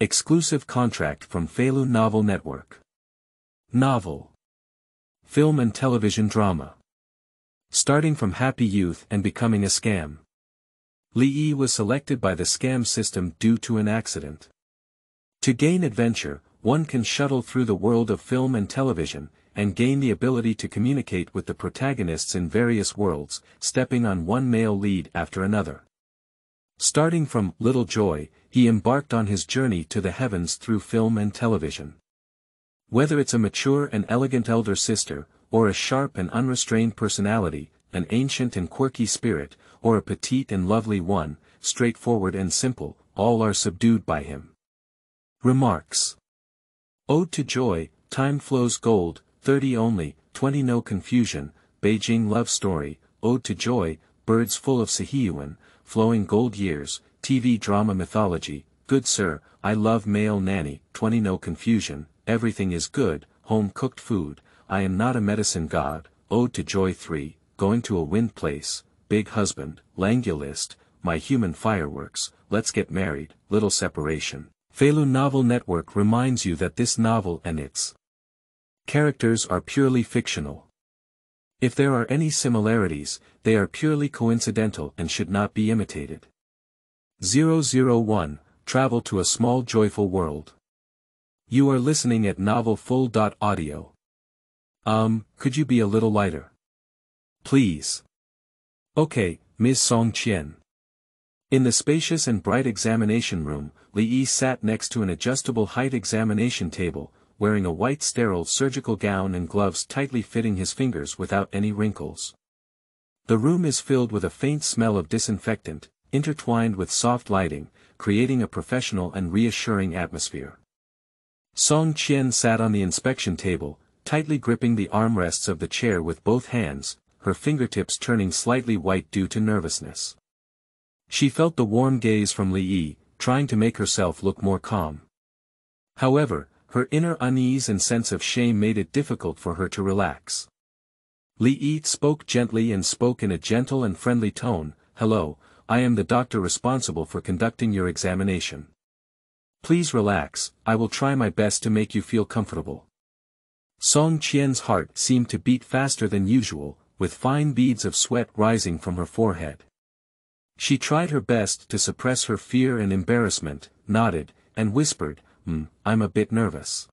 Exclusive contract from Feilu Novel Network. Novel. Film and television drama. Starting from happy youth and becoming a scam. Li Yi was selected by the scam system due to an accident. To gain adventure, one can shuttle through the world of film and television, and gain the ability to communicate with the protagonists in various worlds, stepping on one male lead after another. Starting from little joy, he embarked on his journey to the heavens through film and television. Whether it's a mature and elegant elder sister, or a sharp and unrestrained personality, an ancient and quirky spirit, or a petite and lovely one, straightforward and simple, all are subdued by him. Remarks. Ode to Joy, Time Flows Gold, 30 Only, 20 No Confusion, Beijing Love Story, Ode to Joy, Birds Full of Sihiyuan, Flowing Gold Years, TV Drama Mythology, Good Sir, I Love Male Nanny, 20 No Confusion, Everything is Good, Home Cooked Food, I Am Not a Medicine God, Ode to Joy 3, Going to a Wind Place, Big Husband, Langulist, My Human Fireworks, Let's Get Married, Little Separation. Feilu Novel Network reminds you that this novel and its characters are purely fictional. If there are any similarities, they are purely coincidental and should not be imitated. 001, Travel to a Small Joyful World. You are listening at novelfull.audio. Could you be a little lighter? Please. Okay, Ms. Song Qian. In the spacious and bright examination room, Li Yi sat next to an adjustable height examination table, wearing a white sterile surgical gown and gloves tightly fitting his fingers without any wrinkles. The room is filled with a faint smell of disinfectant, intertwined with soft lighting, creating a professional and reassuring atmosphere. Song Qian sat on the inspection table, tightly gripping the armrests of the chair with both hands, her fingertips turning slightly white due to nervousness. She felt the warm gaze from Li Yi, trying to make herself look more calm. However, her inner unease and sense of shame made it difficult for her to relax. Li Yi spoke gently and spoke in a gentle and friendly tone, "Hello, I am the doctor responsible for conducting your examination. Please relax, I will try my best to make you feel comfortable." Song Qian's heart seemed to beat faster than usual, with fine beads of sweat rising from her forehead. She tried her best to suppress her fear and embarrassment, nodded, and whispered, I'm a bit nervous.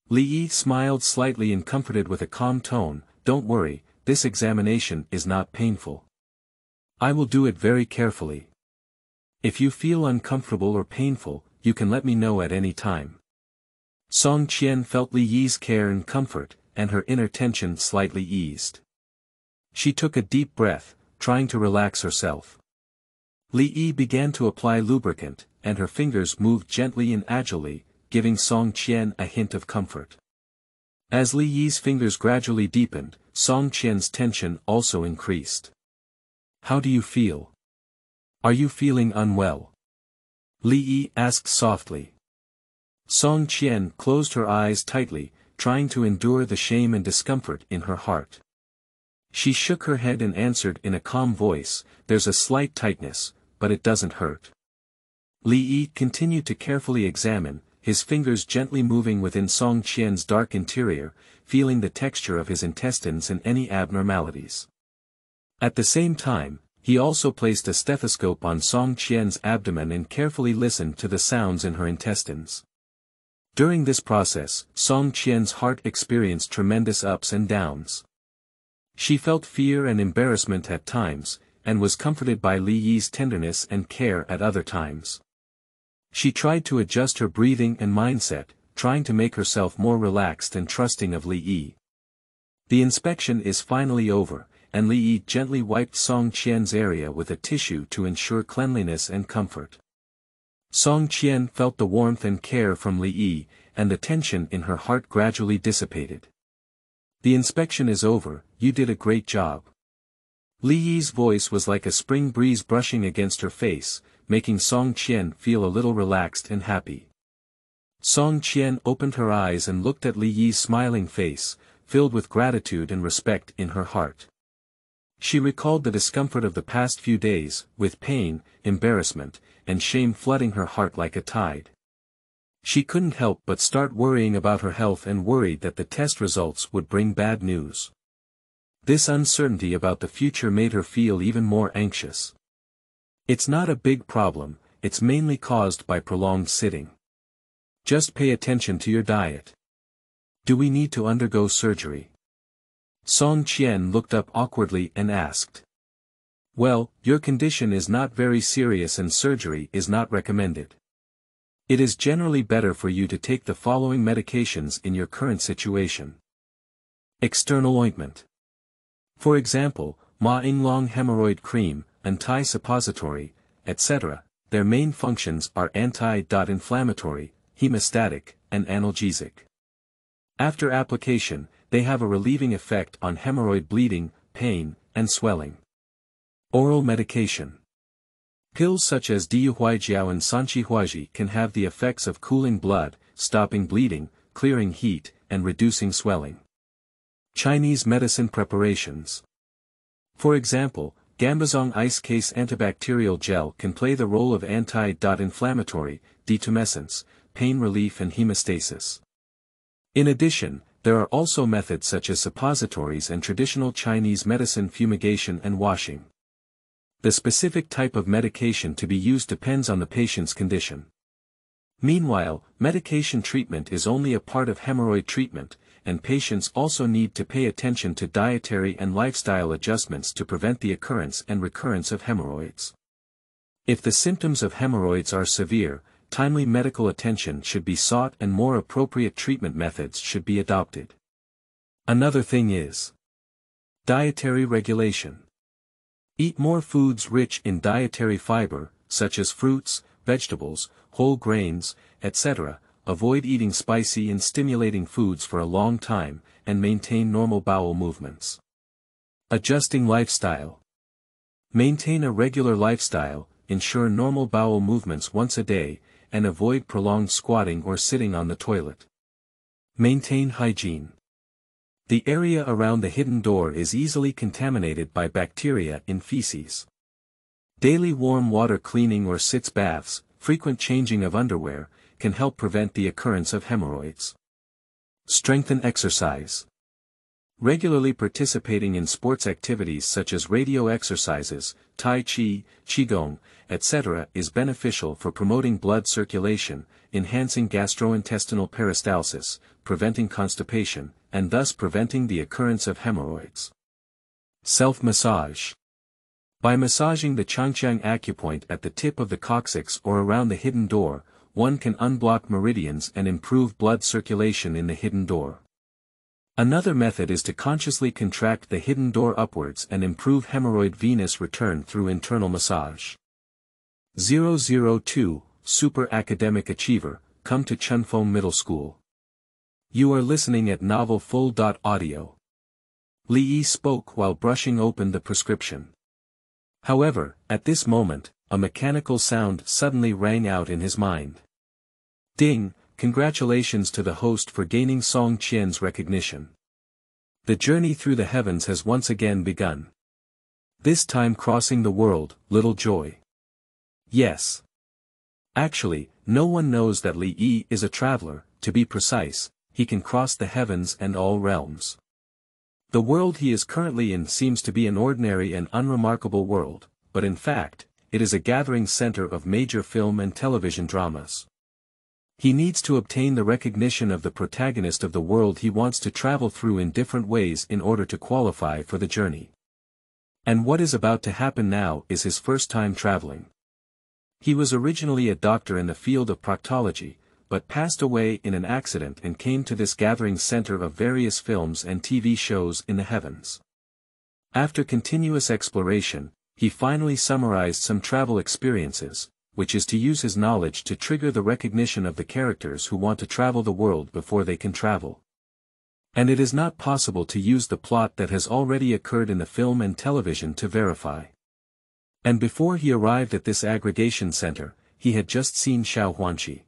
Li Yi smiled slightly and comforted with a calm tone, "Don't worry, this examination is not painful. I will do it very carefully. If you feel uncomfortable or painful, you can let me know at any time." Song Qian felt Li Yi's care and comfort, and her inner tension slightly eased. She took a deep breath, trying to relax herself. Li Yi began to apply lubricant, and her fingers moved gently and agilely, giving Song Qian a hint of comfort. As Li Yi's fingers gradually deepened, Song Qian's tension also increased. "How do you feel? Are you feeling unwell?" Li Yi asked softly. Song Qian closed her eyes tightly, trying to endure the shame and discomfort in her heart. She shook her head and answered in a calm voice, "There's a slight tightness, but it doesn't hurt." Li Yi continued to carefully examine, his fingers gently moving within Song Qian's dark interior, feeling the texture of his intestines and any abnormalities. At the same time, he also placed a stethoscope on Song Qian's abdomen and carefully listened to the sounds in her intestines. During this process, Song Qian's heart experienced tremendous ups and downs. She felt fear and embarrassment at times, and was comforted by Li Yi's tenderness and care at other times. She tried to adjust her breathing and mindset, trying to make herself more relaxed and trusting of Li Yi. The inspection is finally over, and Li Yi gently wiped Song Qian's area with a tissue to ensure cleanliness and comfort. Song Qian felt the warmth and care from Li Yi, and the tension in her heart gradually dissipated. "The inspection is over, you did a great job." Li Yi's voice was like a spring breeze brushing against her face, making Song Qian feel a little relaxed and happy. Song Qian opened her eyes and looked at Li Yi's smiling face, filled with gratitude and respect in her heart. She recalled the discomfort of the past few days, with pain, embarrassment, and shame flooding her heart like a tide. She couldn't help but start worrying about her health and worried that the test results would bring bad news. This uncertainty about the future made her feel even more anxious. It's not a big problem, it's mainly caused by prolonged sitting. Just pay attention to your diet. Do we need to undergo surgery? Song Qian looked up awkwardly and asked. Well, your condition is not very serious and surgery is not recommended. It is generally better for you to take the following medications in your current situation. External ointment. For example, Ma Inglong hemorrhoid cream, anti-suppository, etc. Their main functions are anti-inflammatory, hemostatic, and analgesic. After application, they have a relieving effect on hemorrhoid bleeding, pain, and swelling. Oral medication. Pills such as Diuhuaijiao and Sanqihuaji can have the effects of cooling blood, stopping bleeding, clearing heat, and reducing swelling. Chinese medicine preparations. For example, Gambazong ice case antibacterial gel can play the role of anti-inflammatory, detumescence, pain relief and hemostasis. In addition, there are also methods such as suppositories and traditional Chinese medicine fumigation and washing. The specific type of medication to be used depends on the patient's condition. Meanwhile, medication treatment is only a part of hemorrhoid treatment, and patients also need to pay attention to dietary and lifestyle adjustments to prevent the occurrence and recurrence of hemorrhoids. If the symptoms of hemorrhoids are severe, timely medical attention should be sought and more appropriate treatment methods should be adopted. Another thing is dietary regulation. Eat more foods rich in dietary fiber, such as fruits, vegetables, whole grains, etc. Avoid eating spicy and stimulating foods for a long time, and maintain normal bowel movements. Adjusting lifestyle. Maintain a regular lifestyle, ensure normal bowel movements once a day, and avoid prolonged squatting or sitting on the toilet. Maintain hygiene. The area around the hidden door is easily contaminated by bacteria in feces. Daily warm water cleaning or sitz baths, frequent changing of underwear, can help prevent the occurrence of hemorrhoids. Strengthen exercise. Regularly participating in sports activities such as radio exercises, Tai Chi, Qigong, etc. is beneficial for promoting blood circulation, enhancing gastrointestinal peristalsis, preventing constipation, and thus preventing the occurrence of hemorrhoids. Self-massage. By massaging the Changqiang acupoint at the tip of the coccyx or around the hidden door, one can unblock meridians and improve blood circulation in the hidden door. Another method is to consciously contract the hidden door upwards and improve hemorrhoid venous return through internal massage. 002, Super Academic Achiever, come to Chunfeng Middle School. You are listening at Novel Full. Audio. Li Yi spoke while brushing open the prescription. However, at this moment, a mechanical sound suddenly rang out in his mind. Ding, congratulations to the host for gaining Song Qian's recognition. The journey through the heavens has once again begun. This time crossing the world, little joy. Yes. Actually, no one knows that Li Yi is a traveler, to be precise, he can cross the heavens and all realms. The world he is currently in seems to be an ordinary and unremarkable world, but in fact, it is a gathering center of major film and television dramas. He needs to obtain the recognition of the protagonist of the world he wants to travel through in different ways in order to qualify for the journey. And what is about to happen now is his first time traveling. He was originally a doctor in the field of proctology, but passed away in an accident and came to this gathering center of various films and TV shows in the heavens. After continuous exploration, he finally summarized some travel experiences, which is to use his knowledge to trigger the recognition of the characters who want to travel the world before they can travel. And it is not possible to use the plot that has already occurred in the film and television to verify. And before he arrived at this aggregation center, he had just seen Xiao Huanqi.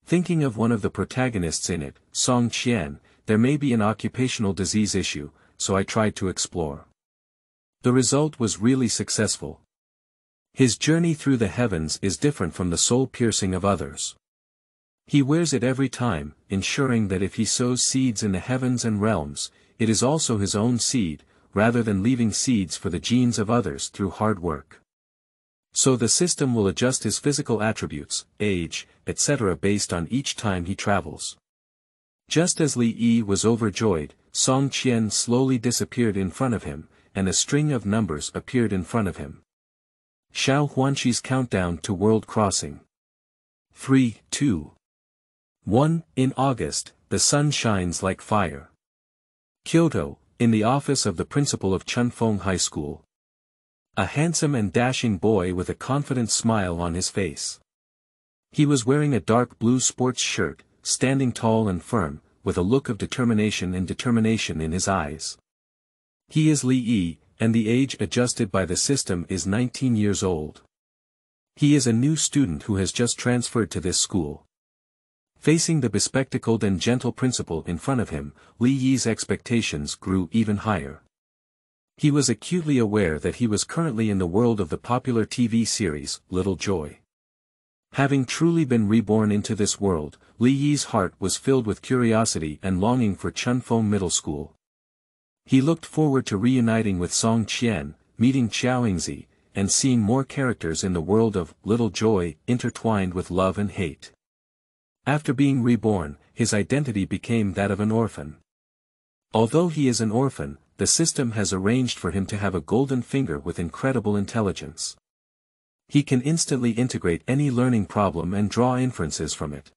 Thinking of one of the protagonists in it, Song Qian, there may be an occupational disease issue, so I tried to explore. The result was really successful. His journey through the heavens is different from the soul piercing of others. He wears it every time, ensuring that if he sows seeds in the heavens and realms, it is also his own seed, rather than leaving seeds for the genes of others through hard work. So the system will adjust his physical attributes, age, etc. based on each time he travels. Just as Li Yi was overjoyed, Song Qian slowly disappeared in front of him, and a string of numbers appeared in front of him. Xiao Huanqi's countdown to world crossing. 3, 2, 1. In August, the sun shines like fire. Kyoto, in the office of the principal of Chunfeng High School. A handsome and dashing boy with a confident smile on his face. He was wearing a dark blue sports shirt, standing tall and firm, with a look of determination in his eyes. He is Li Yi, and the age adjusted by the system is 19 years old. He is a new student who has just transferred to this school. Facing the bespectacled and gentle principal in front of him, Li Yi's expectations grew even higher. He was acutely aware that he was currently in the world of the popular TV series, Little Joy. Having truly been reborn into this world, Li Yi's heart was filled with curiosity and longing for Chunfeng Middle School. He looked forward to reuniting with Song Qian, meeting Yingzi, and seeing more characters in the world of Little Joy intertwined with love and hate. After being reborn, his identity became that of an orphan. Although he is an orphan, the system has arranged for him to have a golden finger with incredible intelligence. He can instantly integrate any learning problem and draw inferences from it.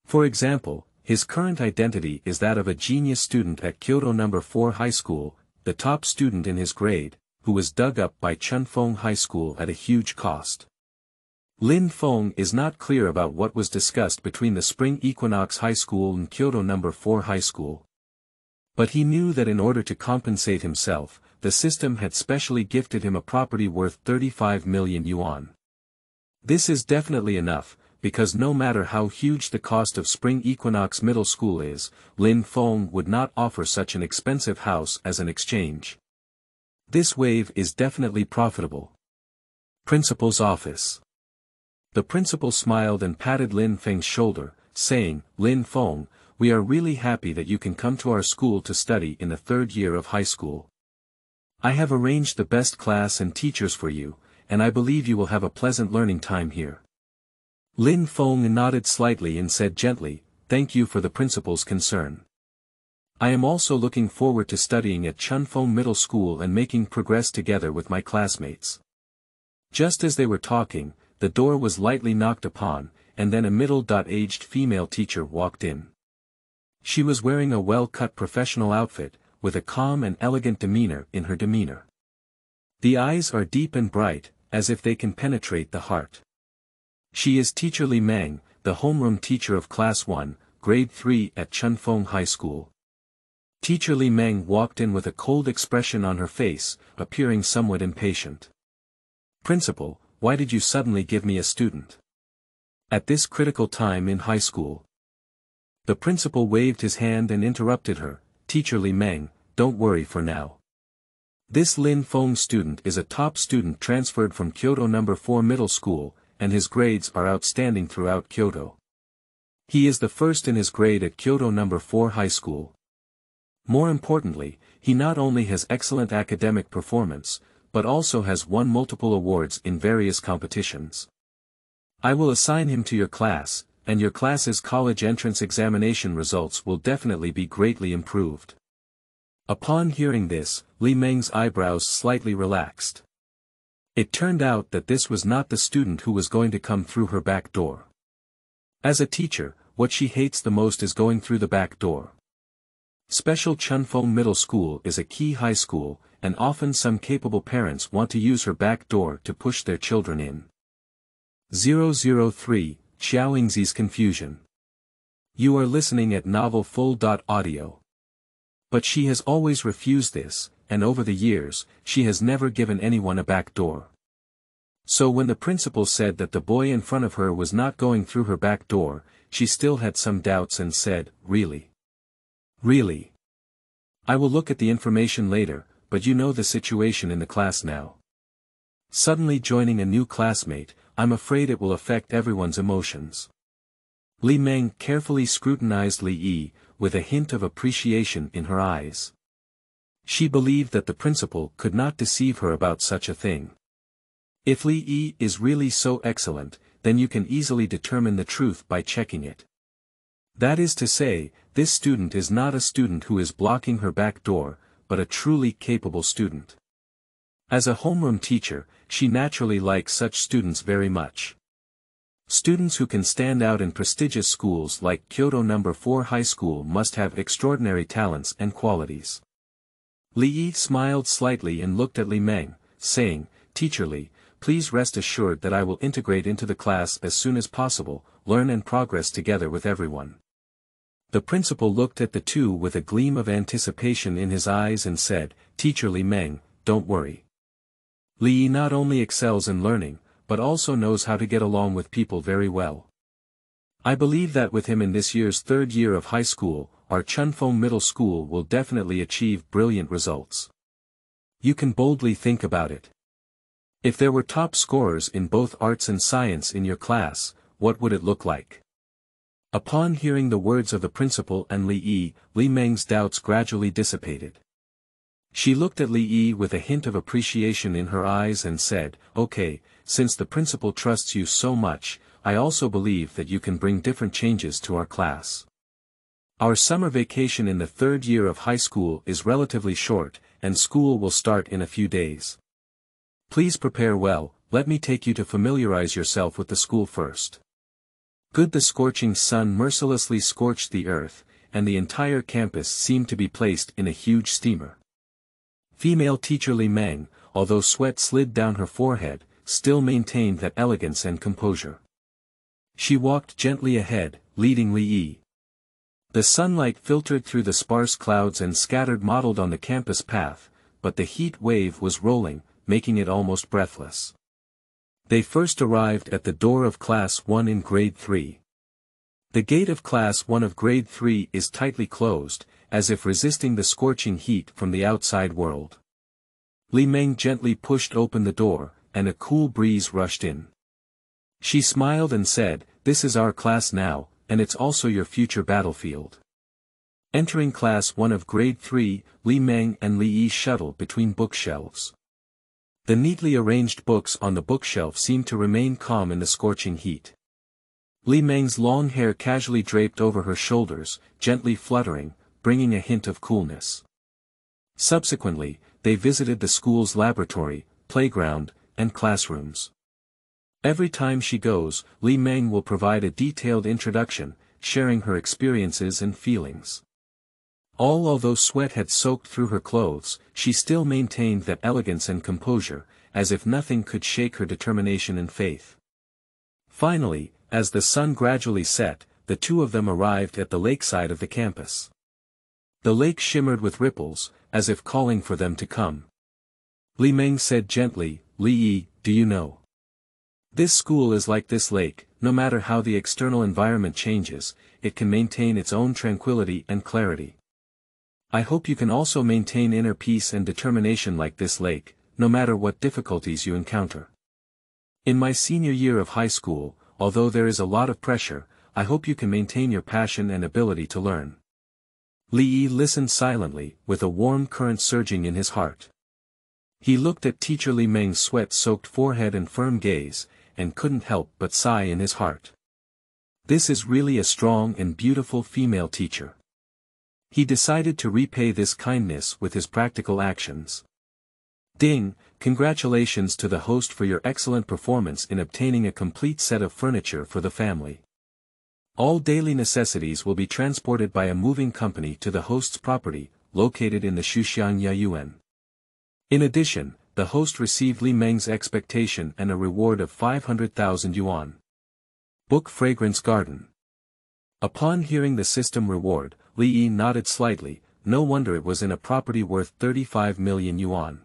For example, his current identity is that of a genius student at Kyoto No. 4 High School, the top student in his grade, who was dug up by Chunfeng High School at a huge cost. Lin Feng is not clear about what was discussed between the Spring Equinox High School and Kyoto No. 4 High School. But he knew that in order to compensate himself, the system had specially gifted him a property worth 35 million yuan. This is definitely enough, because no matter how huge the cost of Spring Equinox Middle School is, Lin Feng would not offer such an expensive house as an exchange. This wave is definitely profitable. Principal's office. The principal smiled and patted Lin Feng's shoulder, saying, "Lin Feng, we are really happy that you can come to our school to study in the third year of high school. I have arranged the best class and teachers for you, and I believe you will have a pleasant learning time here." Lin Feng nodded slightly and said gently, "Thank you for the principal's concern. I am also looking forward to studying at Chunfeng Middle School and making progress together with my classmates." Just as they were talking, the door was lightly knocked upon, and then a middle-aged female teacher walked in. She was wearing a well-cut professional outfit, with a calm and elegant demeanor in her demeanor. The eyes are deep and bright, as if they can penetrate the heart. She is Teacher Li Meng, the homeroom teacher of Class 1, Grade 3 at Chunfeng High School. Teacher Li Meng walked in with a cold expression on her face, appearing somewhat impatient. "Principal, why did you suddenly give me a student? At this critical time in high school?" The principal waved his hand and interrupted her, "Teacher Li Meng, don't worry for now. This Lin Feng student is a top student transferred from Kyoto No. 4 Middle School, and his grades are outstanding throughout Kyoto. He is the first in his grade at Kyoto No. 4 High School. More importantly, he not only has excellent academic performance, but also has won multiple awards in various competitions. I will assign him to your class, and your class's college entrance examination results will definitely be greatly improved." Upon hearing this, Li Meng's eyebrows slightly relaxed. It turned out that this was not the student who was going to come through her back door. As a teacher, what she hates the most is going through the back door. Special Chunfeng Middle School is a key high school, and often some capable parents want to use her back door to push their children in. 003, Qiao Yingzi's confusion. You are listening at novelfull.audio. But she has always refused this, and over the years, she has never given anyone a back door. So when the principal said that the boy in front of her was not going through her back door, she still had some doubts and said, "Really? Really? I will look at the information later, but you know the situation in the class now. Suddenly joining a new classmate, I'm afraid it will affect everyone's emotions." Li Meng carefully scrutinized Li Yi, with a hint of appreciation in her eyes. She believed that the principal could not deceive her about such a thing. If Li Yi is really so excellent, then you can easily determine the truth by checking it. That is to say, this student is not a student who is blocking her back door, but a truly capable student. As a homeroom teacher, she naturally likes such students very much. Students who can stand out in prestigious schools like Kyoto No. 4 High School must have extraordinary talents and qualities. Li Yi smiled slightly and looked at Li Meng, saying, "Teacher Li, please rest assured that I will integrate into the class as soon as possible, learn and progress together with everyone." The principal looked at the two with a gleam of anticipation in his eyes and said, "Teacher Li Meng, don't worry. Li Yi not only excels in learning, but also knows how to get along with people very well. I believe that with him in this year's third year of high school, our Chunfeng Middle School will definitely achieve brilliant results. You can boldly think about it. If there were top scorers in both arts and science in your class, what would it look like?" Upon hearing the words of the principal and Li Yi, Li Meng's doubts gradually dissipated. She looked at Li Yi with a hint of appreciation in her eyes and said, "Okay, since the principal trusts you so much, I also believe that you can bring different changes to our class. Our summer vacation in the third year of high school is relatively short, and school will start in a few days. Please prepare well, let me take you to familiarize yourself with the school first." Good. The scorching sun mercilessly scorched the earth, and the entire campus seemed to be placed in a huge steamer. Female teacher Li Meng, although sweat slid down her forehead, still maintained that elegance and composure. She walked gently ahead, leading Li Yi. The sunlight filtered through the sparse clouds and scattered mottled on the campus path, but the heat wave was rolling, making it almost breathless. They first arrived at the door of Class 1 in Grade 3. The gate of Class 1 of Grade 3 is tightly closed, as if resisting the scorching heat from the outside world. Li Meng gently pushed open the door, and a cool breeze rushed in. She smiled and said, "This is our class now, and it's also your future battlefield." Entering Class 1 of Grade 3, Li Meng and Li Yi shuttled between bookshelves. The neatly arranged books on the bookshelf seemed to remain calm in the scorching heat. Li Meng's long hair casually draped over her shoulders, gently fluttering, bringing a hint of coolness. Subsequently, they visited the school's laboratory, playground, and classrooms. Every time she goes, Li Meng will provide a detailed introduction, sharing her experiences and feelings. Although sweat had soaked through her clothes, she still maintained that elegance and composure, as if nothing could shake her determination and faith. Finally, as the sun gradually set, the two of them arrived at the lakeside of the campus. The lake shimmered with ripples, as if calling for them to come. Li Meng said gently, "Li Yi, do you know? This school is like this lake, no matter how the external environment changes, it can maintain its own tranquility and clarity. I hope you can also maintain inner peace and determination like this lake, no matter what difficulties you encounter. In my senior year of high school, although there is a lot of pressure, I hope you can maintain your passion and ability to learn." Li Yi listened silently, with a warm current surging in his heart. He looked at teacher Li Meng's sweat-soaked forehead and firm gaze, and couldn't help but sigh in his heart. This is really a strong and beautiful female teacher. He decided to repay this kindness with his practical actions. Ding, congratulations to the host for your excellent performance in obtaining a complete set of furniture for the family. All daily necessities will be transported by a moving company to the host's property, located in the Shuxiang Yayuan. In addition, the host received Li Meng's expectation and a reward of 500,000 yuan. Book Fragrance Garden. Upon hearing the system reward, Li Yi nodded slightly, no wonder it was in a property worth 35 million yuan.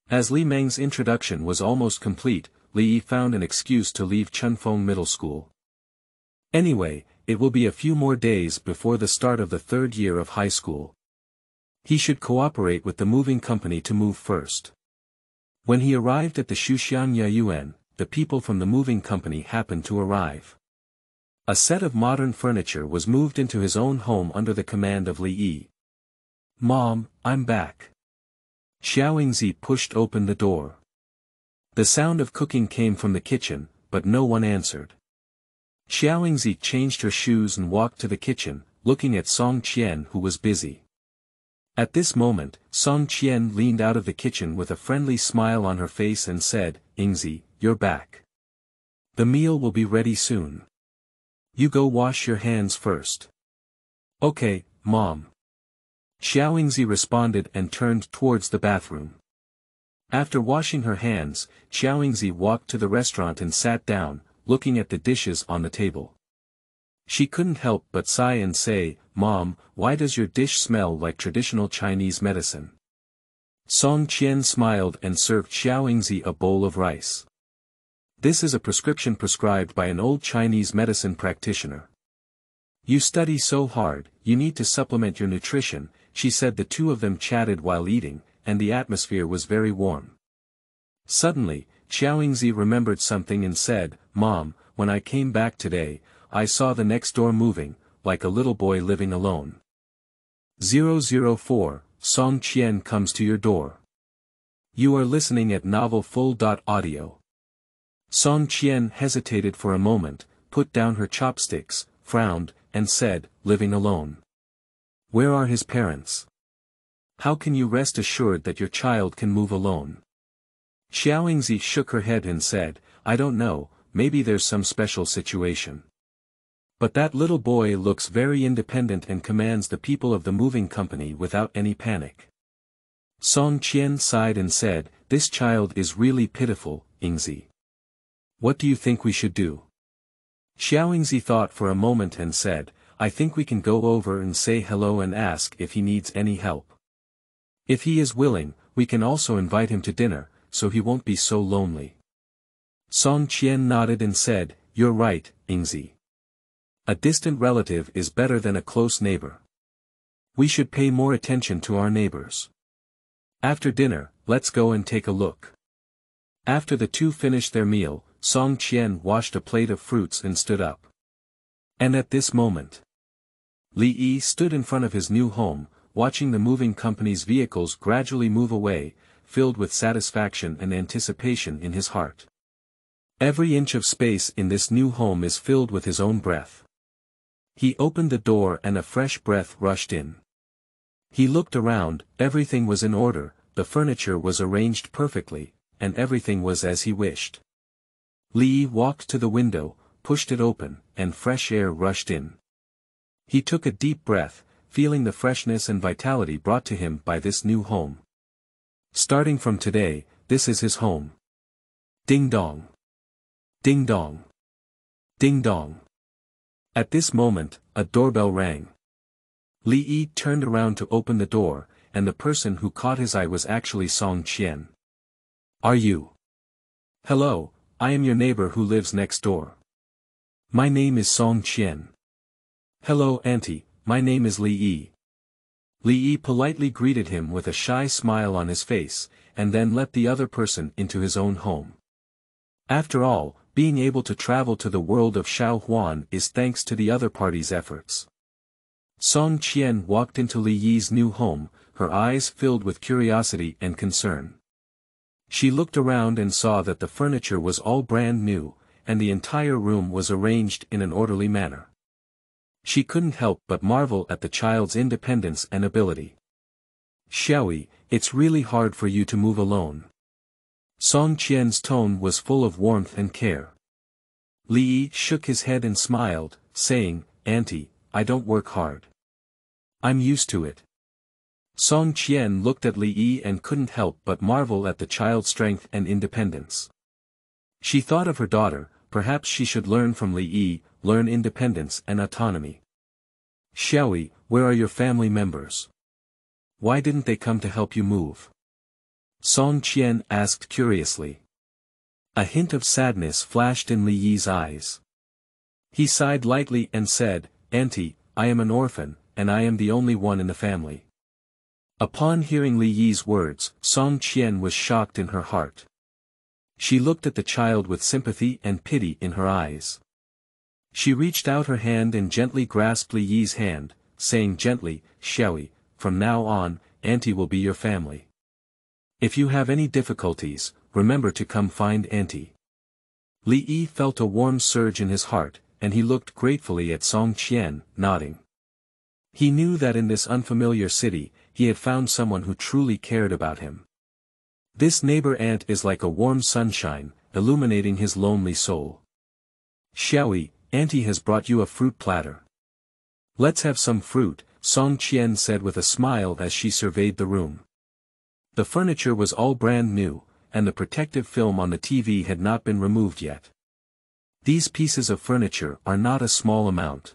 As Li Meng's introduction was almost complete, Li Yi found an excuse to leave Chunfeng Middle School. Anyway, it will be a few more days before the start of the third year of high school. He should cooperate with the moving company to move first. When he arrived at the Shuxian Yayuan, the people from the moving company happened to arrive. A set of modern furniture was moved into his own home under the command of Li Yi. "Mom, I'm back." Xiao Yingzi pushed open the door. The sound of cooking came from the kitchen, but no one answered. Xiao Yingzi changed her shoes and walked to the kitchen, looking at Song Qian who was busy. At this moment, Song Qian leaned out of the kitchen with a friendly smile on her face and said, "Yingzi, you're back. The meal will be ready soon. You go wash your hands first." "Okay, Mom." Xiao Yingzi responded and turned towards the bathroom. After washing her hands, Xiao Yingzi walked to the restaurant and sat down, looking at the dishes on the table. She couldn't help but sigh and say, "Mom, why does your dish smell like traditional Chinese medicine?" Song Qian smiled and served Xiao Yingzi a bowl of rice. "This is a prescription prescribed by an old Chinese medicine practitioner. You study so hard, you need to supplement your nutrition," she said. The two of them chatted while eating, and the atmosphere was very warm. Suddenly, Xiao Yingzi remembered something and said, "Mom, when I came back today, I saw the next door moving, like a little boy living alone." 004, Song Qian comes to your door. You are listening at Novel Full.audio. Song Qian hesitated for a moment, put down her chopsticks, frowned, and said, "Living alone. Where are his parents? How can you rest assured that your child can move alone?" Xiao Yingzi shook her head and said, "I don't know, maybe there's some special situation. But that little boy looks very independent and commands the people of the moving company without any panic." Song Qian sighed and said, "This child is really pitiful, Yingzi. What do you think we should do?" Xiao Yingzi thought for a moment and said, "I think we can go over and say hello and ask if he needs any help. If he is willing, we can also invite him to dinner, so he won't be so lonely." Song Qian nodded and said, "You're right, Yingzi. A distant relative is better than a close neighbor. We should pay more attention to our neighbors. After dinner, let's go and take a look." After the two finished their meal, Song Qian washed a plate of fruits and stood up. And at this moment, Li Yi stood in front of his new home, watching the moving company's vehicles gradually move away, filled with satisfaction and anticipation in his heart. Every inch of space in this new home is filled with his own breath. He opened the door and a fresh breath rushed in. He looked around, everything was in order, the furniture was arranged perfectly, and everything was as he wished. Li Yi walked to the window, pushed it open, and fresh air rushed in. He took a deep breath, feeling the freshness and vitality brought to him by this new home. Starting from today, this is his home. Ding dong. Ding dong. Ding dong. At this moment, a doorbell rang. Li Yi turned around to open the door, and the person who caught his eye was actually Song Qian. "Are you?" "Hello, I am your neighbor who lives next door. My name is Song Qian." "Hello auntie, my name is Li Yi." Li Yi politely greeted him with a shy smile on his face, and then let the other person into his own home. After all, being able to travel to the world of Shaohuan is thanks to the other party's efforts. Song Qian walked into Li Yi's new home, her eyes filled with curiosity and concern. She looked around and saw that the furniture was all brand new, and the entire room was arranged in an orderly manner. She couldn't help but marvel at the child's independence and ability. "Xiaoyi, it's really hard for you to move alone." Song Qian's tone was full of warmth and care. Li Yi shook his head and smiled, saying, "Auntie, I don't work hard. I'm used to it." Song Qian looked at Li Yi and couldn't help but marvel at the child's strength and independence. She thought of her daughter, perhaps she should learn from Li Yi, learn independence and autonomy. "Xiaoyi, where are your family members? Why didn't they come to help you move?" Song Qian asked curiously. A hint of sadness flashed in Li Yi's eyes. He sighed lightly and said, "Auntie, I am an orphan, and I am the only one in the family." Upon hearing Li Yi's words, Song Qian was shocked in her heart. She looked at the child with sympathy and pity in her eyes. She reached out her hand and gently grasped Li Yi's hand, saying gently, Xiaoyi, from now on, Auntie will be your family. If you have any difficulties, remember to come find Auntie. Li Yi felt a warm surge in his heart, and he looked gratefully at Song Qian, nodding. He knew that in this unfamiliar city, he had found someone who truly cared about him. This neighbor aunt is like a warm sunshine, illuminating his lonely soul. Xiaoyi, Auntie has brought you a fruit platter. Let's have some fruit, Song Qian said with a smile as she surveyed the room. The furniture was all brand new, and the protective film on the TV had not been removed yet. These pieces of furniture are not a small amount.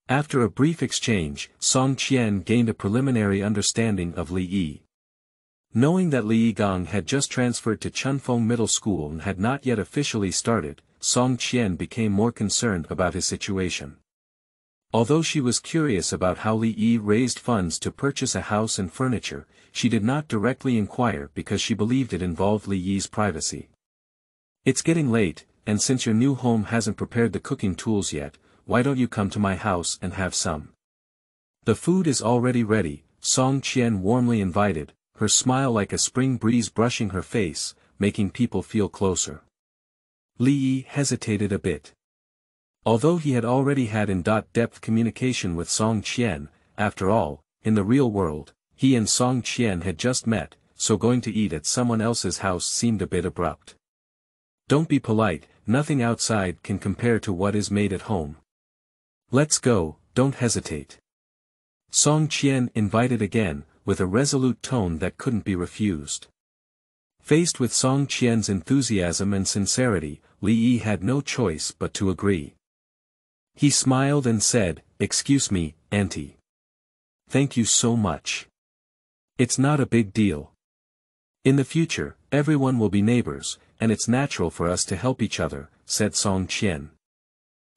After a brief exchange, Song Qian gained a preliminary understanding of Li Yi. Knowing that Li Yigang had just transferred to Chunfeng Middle School and had not yet officially started, Song Qian became more concerned about his situation. Although she was curious about how Li Yi raised funds to purchase a house and furniture, she did not directly inquire because she believed it involved Li Yi's privacy. It's getting late, and since your new home hasn't prepared the cooking tools yet, why don't you come to my house and have some? The food is already ready, Song Qian warmly invited, her smile like a spring breeze brushing her face, making people feel closer. Li Yi hesitated a bit. Although he had already had in-depth communication with Song Qian, after all, in the real world, he and Song Qian had just met, so going to eat at someone else's house seemed a bit abrupt. Don't be polite, nothing outside can compare to what is made at home. Let's go, don't hesitate. Song Qian invited again, with a resolute tone that couldn't be refused. Faced with Song Qian's enthusiasm and sincerity, Li Yi had no choice but to agree. He smiled and said, "Excuse me, Auntie. Thank you so much. It's not a big deal. In the future, everyone will be neighbors, and it's natural for us to help each other," said Song Qian.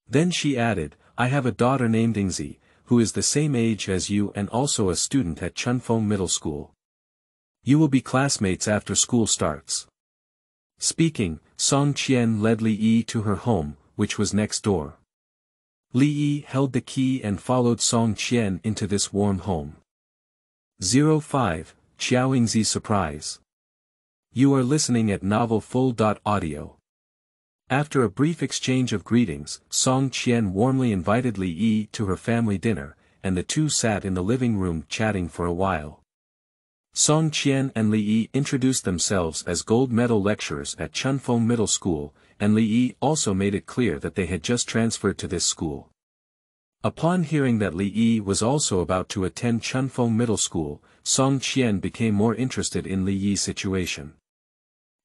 Then she added, "I have a daughter named Yingzi, who is the same age as you and also a student at Chunfeng Middle School. You will be classmates after school starts." Speaking, Song Qian led Li Yi to her home, which was next door. Li Yi held the key and followed Song Qian into this warm home. 05, Qiao Yingzi Surprise. You are listening at novelfull.audio. After a brief exchange of greetings, Song Qian warmly invited Li Yi to her family dinner, and the two sat in the living room chatting for a while. Song Qian and Li Yi introduced themselves as gold medal lecturers at Chunfeng Middle School, and Li Yi also made it clear that they had just transferred to this school. Upon hearing that Li Yi was also about to attend Chunfeng Middle School, Song Qian became more interested in Li Yi's situation.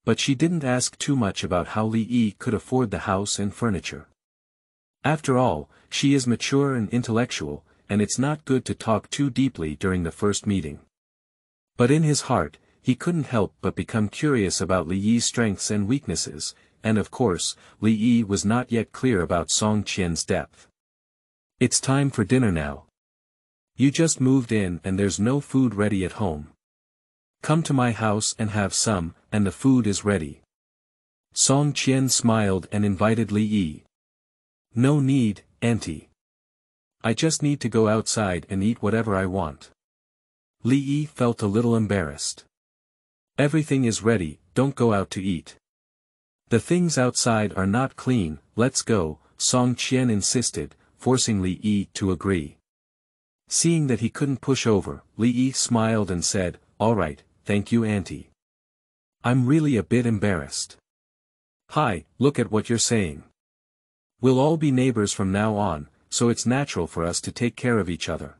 But she didn't ask too much about how Li Yi could afford the house and furniture. After all, she is mature and intellectual, and it's not good to talk too deeply during the first meeting. But in his heart, he couldn't help but become curious about Li Yi's strengths and weaknesses, and of course, Li Yi was not yet clear about Song Qian's depth. "It's time for dinner now. You just moved in and there's no food ready at home. Come to my house and have some, and the food is ready." Song Qian smiled and invited Li Yi. "No need, Auntie. I just need to go outside and eat whatever I want." Li Yi felt a little embarrassed. "Everything is ready, don't go out to eat. The things outside are not clean, let's go," Song Qian insisted, forcing Li Yi to agree. Seeing that he couldn't push over, Li Yi smiled and said, "All right, thank you Auntie. I'm really a bit embarrassed." "Hi, look at what you're saying. We'll all be neighbors from now on, so it's natural for us to take care of each other.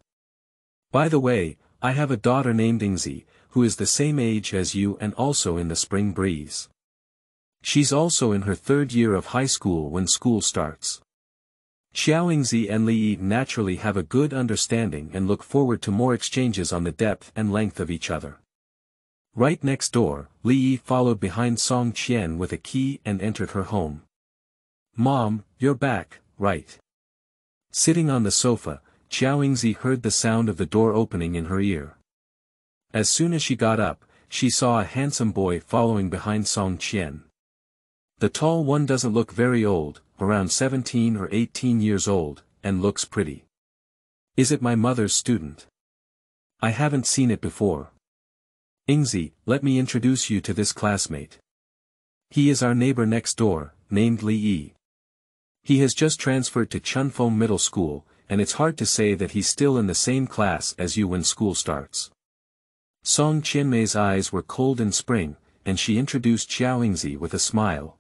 By the way, I have a daughter named Yingzi, who is the same age as you and also in the spring breeze. She's also in her third year of high school when school starts." Qiao Yingzi and Li Yi naturally have a good understanding and look forward to more exchanges on the depth and length of each other. Right next door, Li Yi followed behind Song Qian with a key and entered her home. "Mom, you're back, right?" Sitting on the sofa, Qiao Yingzi heard the sound of the door opening in her ear. As soon as she got up, she saw a handsome boy following behind Song Qian. The tall one doesn't look very old, around 17 or 18 years old, and looks pretty. Is it my mother's student? I haven't seen it before. Yingzi, let me introduce you to this classmate. He is our neighbor next door, named Li Yi. He has just transferred to Chunfeng Middle School, and it's hard to say that he's still in the same class as you when school starts. Song Qianmei's eyes were cold in spring, and she introduced Qiao Yingzi with a smile.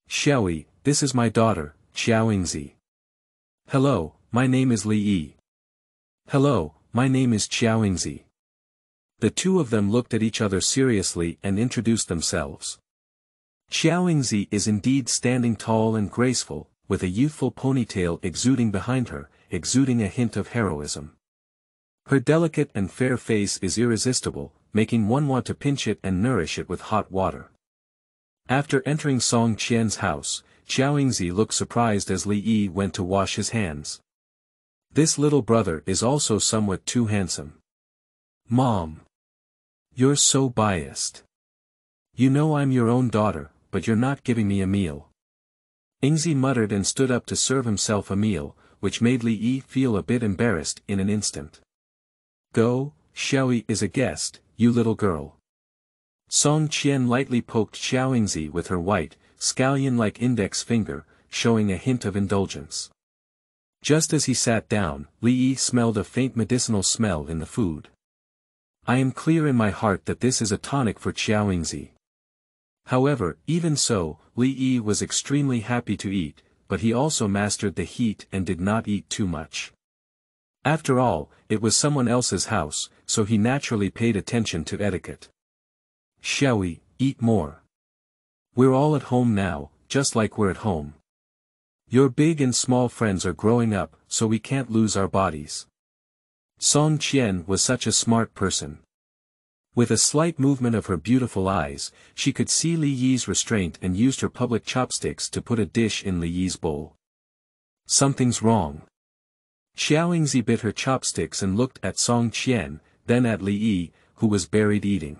Xiaoyi, this is my daughter, Qiao Yingzi. Hello, my name is Li Yi. Hello, my name is Qiao Yingzi. The two of them looked at each other seriously and introduced themselves. Qiao Yingzi is indeed standing tall and graceful, with a youthful ponytail exuding behind her, exuding a hint of heroism. Her delicate and fair face is irresistible, making one want to pinch it and nourish it with hot water. After entering Song Qian's house, Qiao Yingzi looked surprised as Li Yi went to wash his hands. This little brother is also somewhat too handsome. Mom. You're so biased. You know I'm your own daughter, but you're not giving me a meal. Yingzi muttered and stood up to serve himself a meal, which made Li Yi feel a bit embarrassed in an instant. Go, Xiaoyi is a guest, you little girl. Song Qian lightly poked Qiao Yingzi with her white, scallion-like index finger, showing a hint of indulgence. Just as he sat down, Li Yi smelled a faint medicinal smell in the food. I am clear in my heart that this is a tonic for Qiao Yingzi. However, even so, Li Yi was extremely happy to eat, but he also mastered the heat and did not eat too much. After all, it was someone else's house, so he naturally paid attention to etiquette. Xiaoyi, eat more. We're all at home now, just like we're at home. Your big and small friends are growing up, so we can't lose our bodies. Song Qian was such a smart person. With a slight movement of her beautiful eyes, she could see Li Yi's restraint and used her public chopsticks to put a dish in Li Yi's bowl. Something's wrong. Qiao Yingzi bit her chopsticks and looked at Song Qian, then at Li Yi, who was buried eating.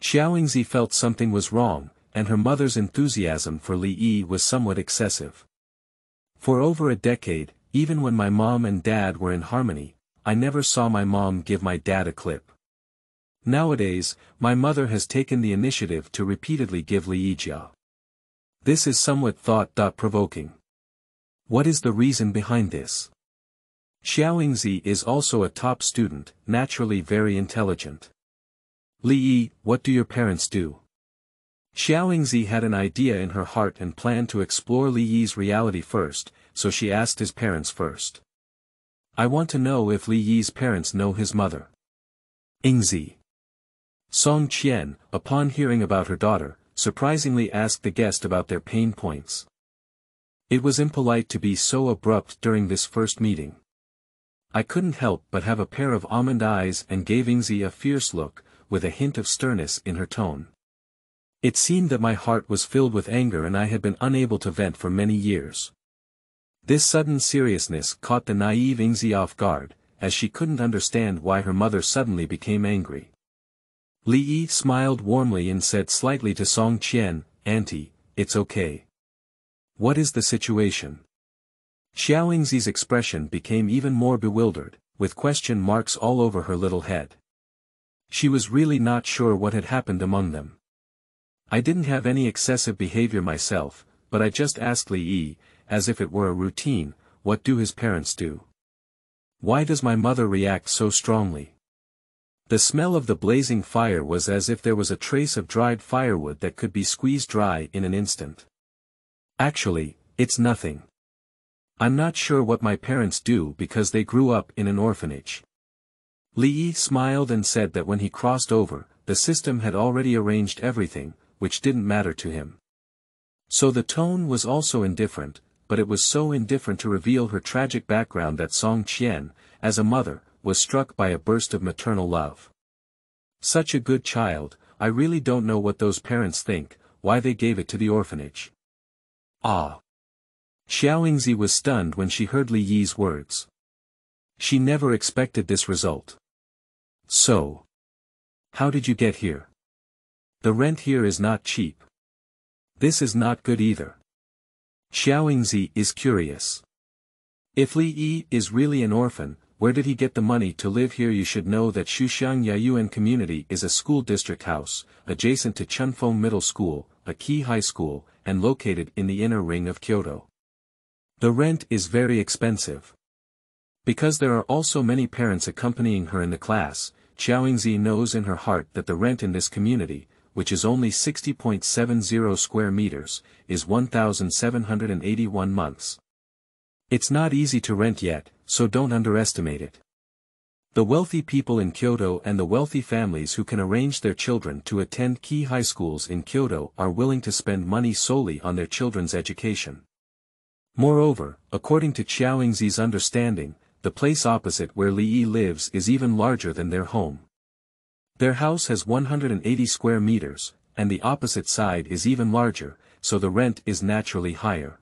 Qiao Yingzi felt something was wrong, and her mother's enthusiasm for Li Yi was somewhat excessive. For over a decade, even when my mom and dad were in harmony, I never saw my mom give my dad a clip. Nowadays, my mother has taken the initiative to repeatedly give Li Yi jia. This is somewhat thought-provoking. What is the reason behind this? Qiao Yingzi is also a top student, naturally very intelligent. Li Yi, what do your parents do? Qiao Yingzi had an idea in her heart and planned to explore Li Yi's reality first, so she asked his parents first. I want to know if Li Yi's parents know his mother. Yingzi. Song Qian, upon hearing about her daughter, surprisingly asked the guest about their pain points. It was impolite to be so abrupt during this first meeting. I couldn't help but have a pair of almond eyes and gave Yingzi a fierce look, with a hint of sternness in her tone. It seemed that my heart was filled with anger and I had been unable to vent for many years. This sudden seriousness caught the naive Yingzi off guard, as she couldn't understand why her mother suddenly became angry. Li Yi smiled warmly and said slightly to Song Qian, Auntie, it's okay. What is the situation? Qiao Yingzi's expression became even more bewildered, with question marks all over her little head. She was really not sure what had happened among them. I didn't have any excessive behavior myself, but I just asked Li Yi, as if it were a routine, what do his parents do? Why does my mother react so strongly? The smell of the blazing fire was as if there was a trace of dried firewood that could be squeezed dry in an instant. Actually, it's nothing. I'm not sure what my parents do because they grew up in an orphanage. Li Yi smiled and said that when he crossed over, the system had already arranged everything, which didn't matter to him. So the tone was also indifferent, but it was so indifferent to reveal her tragic background that Song Qian, as a mother, was struck by a burst of maternal love. Such a good child, I really don't know what those parents think, why they gave it to the orphanage. Ah! Qiao Yingzi was stunned when she heard Li Yi's words. She never expected this result. So, how did you get here? The rent here is not cheap. This is not good either. Yingzi is curious. If Li Yi is really an orphan, where did he get the money to live here? You should know that Shuxiang Yaiyuan Community is a school district house, adjacent to Chunfeng Middle School, a key high school, and located in the inner ring of Kyoto. The rent is very expensive. Because there are also many parents accompanying her in the class, Yingzi knows in her heart that the rent in this community, which is only 60.70 square meters, is 1,781 months. It's not easy to rent yet, so don't underestimate it. The wealthy people in Kyoto and the wealthy families who can arrange their children to attend key high schools in Kyoto are willing to spend money solely on their children's education. Moreover, according to Yingzi's understanding, the place opposite where Li Yi lives is even larger than their home. Their house has 180 square meters, and the opposite side is even larger, so the rent is naturally higher.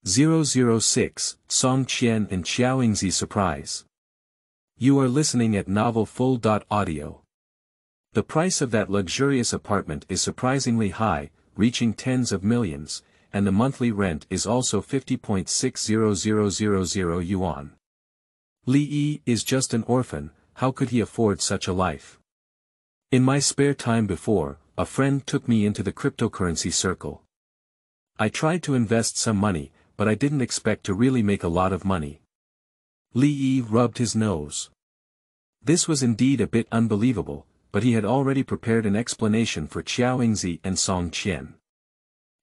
006, Song Qian and Yingzi surprise. You are listening at novelfull.audio. The price of that luxurious apartment is surprisingly high, reaching tens of millions, and the monthly rent is also 50.60000 yuan. Li Yi is just an orphan, how could he afford such a life? In my spare time before, a friend took me into the cryptocurrency circle. I tried to invest some money, but I didn't expect to really make a lot of money. Li Yi rubbed his nose. This was indeed a bit unbelievable, but he had already prepared an explanation for Yingzi and Song Qian.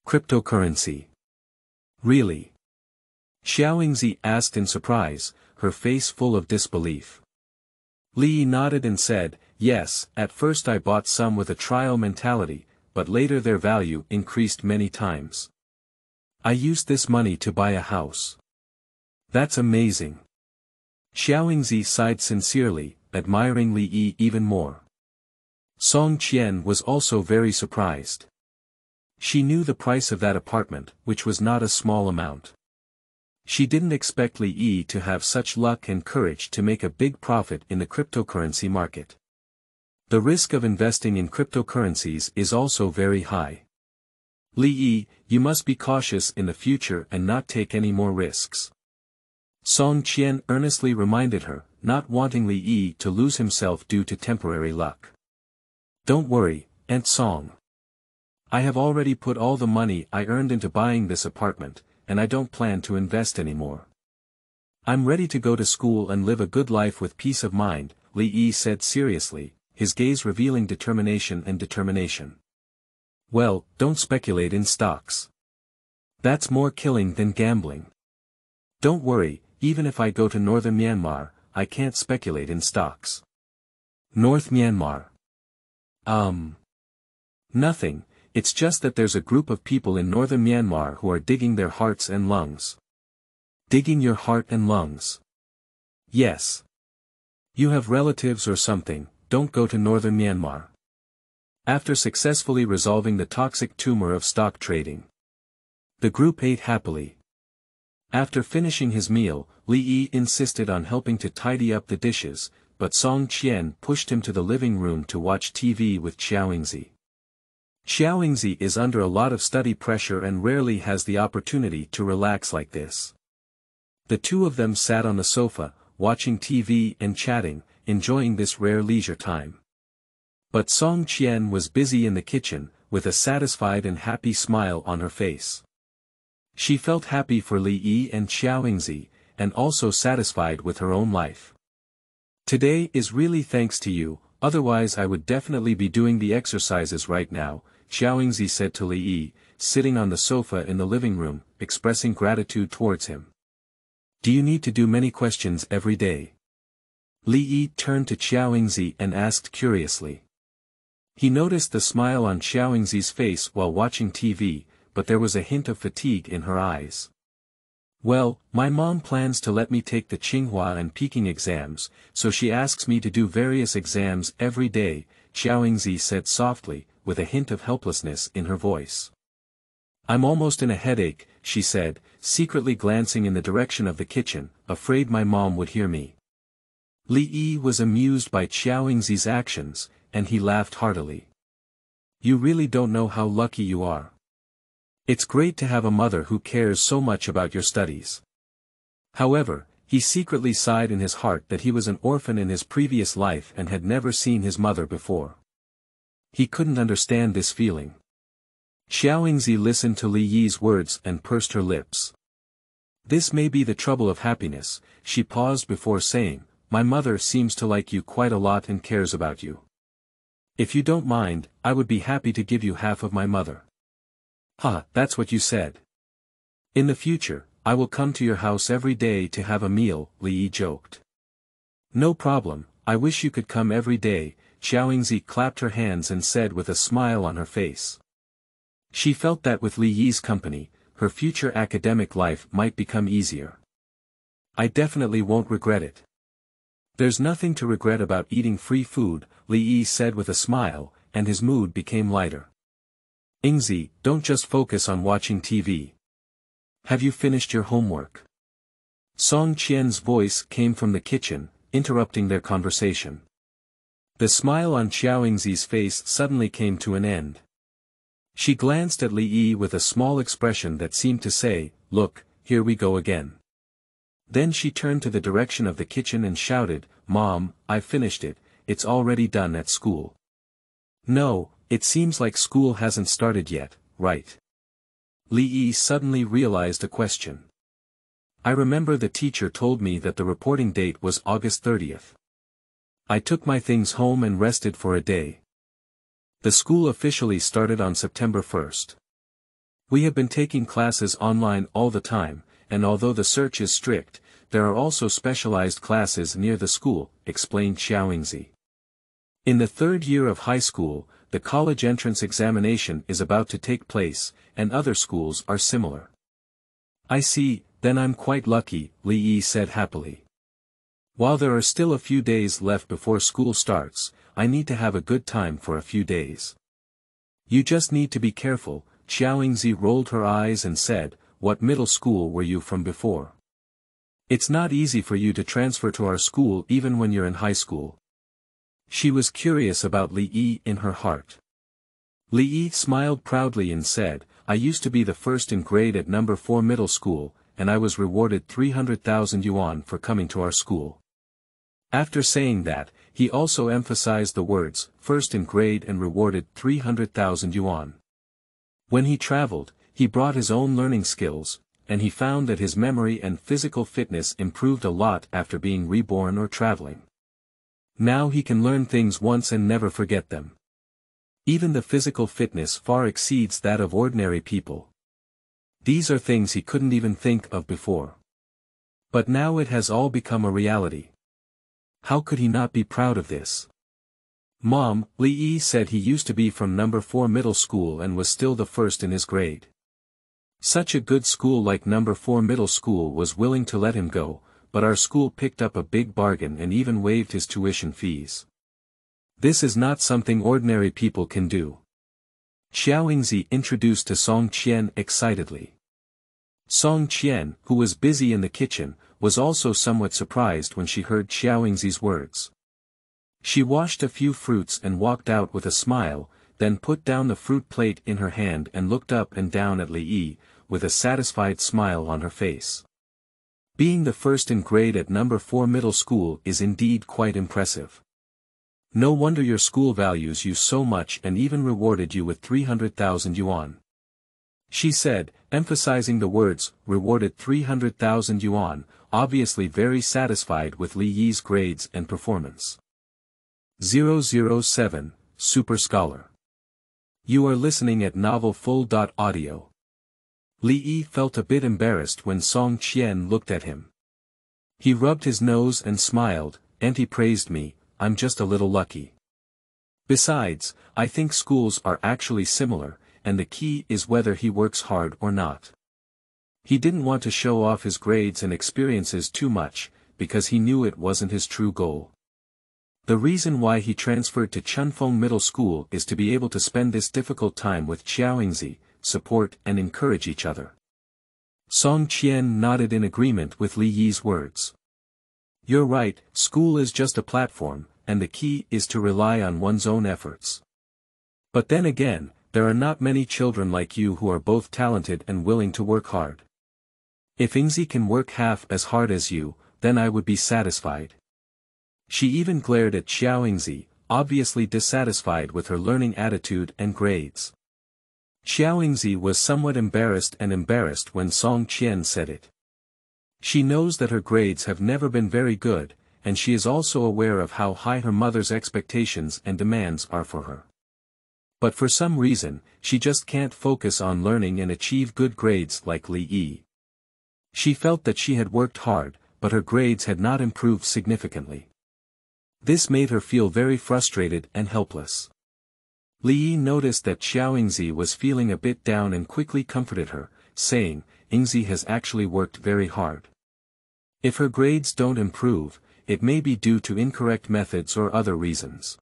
Cryptocurrency. Really? Yingzi asked in surprise, her face full of disbelief. Li Yi nodded and said, yes, at first I bought some with a trial mentality, but later their value increased many times. I used this money to buy a house. That's amazing. Yingzi sighed sincerely, admiring Li Yi even more. Song Qian was also very surprised. She knew the price of that apartment, which was not a small amount. She didn't expect Li Yi to have such luck and courage to make a big profit in the cryptocurrency market. The risk of investing in cryptocurrencies is also very high. Li Yi, you must be cautious in the future and not take any more risks. Song Qian earnestly reminded her, not wanting Li Yi to lose himself due to temporary luck. Don't worry, Aunt Song. I have already put all the money I earned into buying this apartment, and I don't plan to invest anymore. I'm ready to go to school and live a good life with peace of mind, Li Yi said seriously, his gaze revealing determination. Well, don't speculate in stocks. That's more killing than gambling. Don't worry, even if I go to northern Myanmar, I can't speculate in stocks. North Myanmar. Nothing, it's just that there's a group of people in northern Myanmar who are digging their hearts and lungs. Digging your heart and lungs. Yes. You have relatives or something, don't go to northern Myanmar. After successfully resolving the toxic tumor of stock trading, the group ate happily. After finishing his meal, Li Yi insisted on helping to tidy up the dishes, but Song Qian pushed him to the living room to watch TV with Yingzi. Yingzi is under a lot of study pressure and rarely has the opportunity to relax like this. The two of them sat on the sofa, watching TV and chatting, enjoying this rare leisure time. But Song Qian was busy in the kitchen, with a satisfied and happy smile on her face. She felt happy for Li Yi and Yingzi, and also satisfied with her own life. Today is really thanks to you, otherwise I would definitely be doing the exercises right now, Yingzi said to Li Yi, sitting on the sofa in the living room, expressing gratitude towards him. Do you need to do many questions every day? Li Yi turned to Yingzi and asked curiously. He noticed the smile on Yingzi's face while watching TV, but there was a hint of fatigue in her eyes. Well, my mom plans to let me take the Tsinghua and Peking exams, so she asks me to do various exams every day, Yingzi said softly, with a hint of helplessness in her voice. I'm almost in a headache, she said, secretly glancing in the direction of the kitchen, afraid my mom would hear me. Li Yi was amused by Yingzi's actions, and he laughed heartily. You really don't know how lucky you are. It's great to have a mother who cares so much about your studies. However, he secretly sighed in his heart that he was an orphan in his previous life and had never seen his mother before. He couldn't understand this feeling. Yingzi listened to Li Yi's words and pursed her lips. This may be the trouble of happiness, she paused before saying, my mother seems to like you quite a lot and cares about you. If you don't mind, I would be happy to give you half of my mother. Ha, that's what you said. In the future, I will come to your house every day to have a meal, Li Yi joked. No problem, I wish you could come every day, Yingzi clapped her hands and said with a smile on her face. She felt that with Li Yi's company, her future academic life might become easier. I definitely won't regret it. There's nothing to regret about eating free food, Li Yi said with a smile, and his mood became lighter. Yingzi, don't just focus on watching TV. Have you finished your homework? Song Qian's voice came from the kitchen, interrupting their conversation. The smile on Yingzi's face suddenly came to an end. She glanced at Li Yi with a small expression that seemed to say, look, here we go again. Then she turned to the direction of the kitchen and shouted, Mom, I've finished it, it's already done at school. No, it seems like school hasn't started yet, right? Li Yi suddenly realized a question. I remember the teacher told me that the reporting date was August 30th. I took my things home and rested for a day. The school officially started on September 1st. We have been taking classes online all the time, and although the search is strict, there are also specialized classes near the school, explained Yingzi. In the third year of high school, the college entrance examination is about to take place, and other schools are similar. I see, then I'm quite lucky, Li Yi said happily. While there are still a few days left before school starts, I need to have a good time for a few days. You just need to be careful, Yingzi rolled her eyes and said, what middle school were you from before? It's not easy for you to transfer to our school even when you're in high school. She was curious about Li Yi in her heart. Li Yi smiled proudly and said, I used to be the first in grade at number 4 middle school, and I was rewarded 300,000 yuan for coming to our school. After saying that, he also emphasized the words, first in grade and rewarded 300,000 yuan. When he traveled, he brought his own learning skills, and he found that his memory and physical fitness improved a lot after being reborn or traveling. Now he can learn things once and never forget them. Even the physical fitness far exceeds that of ordinary people. These are things he couldn't even think of before. But now it has all become a reality. How could he not be proud of this? Mom, Li Yi said he used to be from number 4 middle school and was still the first in his grade. Such a good school like number 4 middle school was willing to let him go, but our school picked up a big bargain and even waived his tuition fees. This is not something ordinary people can do. Yingzi introduced to Song Qian excitedly. Song Qian, who was busy in the kitchen, was also somewhat surprised when she heard Yingzi's words. She washed a few fruits and walked out with a smile, then put down the fruit plate in her hand and looked up and down at Li Yi, with a satisfied smile on her face. Being the first in grade at number 4 middle school is indeed quite impressive. No wonder your school values you so much and even rewarded you with 300,000 yuan. She said, emphasizing the words, rewarded 300,000 yuan, obviously very satisfied with Li Yi's grades and performance. 007, Super Scholar. You are listening at novelfull.audio. Li Yi felt a bit embarrassed when Song Qian looked at him. He rubbed his nose and smiled, and he praised me, I'm just a little lucky. Besides, I think schools are actually similar, and the key is whether he works hard or not. He didn't want to show off his grades and experiences too much, because he knew it wasn't his true goal. The reason why he transferred to Chunfeng Middle School is to be able to spend this difficult time with Yingzi, support and encourage each other. Song Qian nodded in agreement with Li Yi's words. You're right, school is just a platform, and the key is to rely on one's own efforts. But then again, there are not many children like you who are both talented and willing to work hard. If Yingzi can work half as hard as you, then I would be satisfied." She even glared at Yingzi, obviously dissatisfied with her learning attitude and grades. Yingzi was somewhat embarrassed when Song Qian said it. She knows that her grades have never been very good, and she is also aware of how high her mother's expectations and demands are for her. But for some reason, she just can't focus on learning and achieve good grades like Li Yi. She felt that she had worked hard, but her grades had not improved significantly. This made her feel very frustrated and helpless. Li Yi noticed that Yingzi was feeling a bit down and quickly comforted her, saying, "Yingzi has actually worked very hard. If her grades don't improve, it may be due to incorrect methods or other reasons.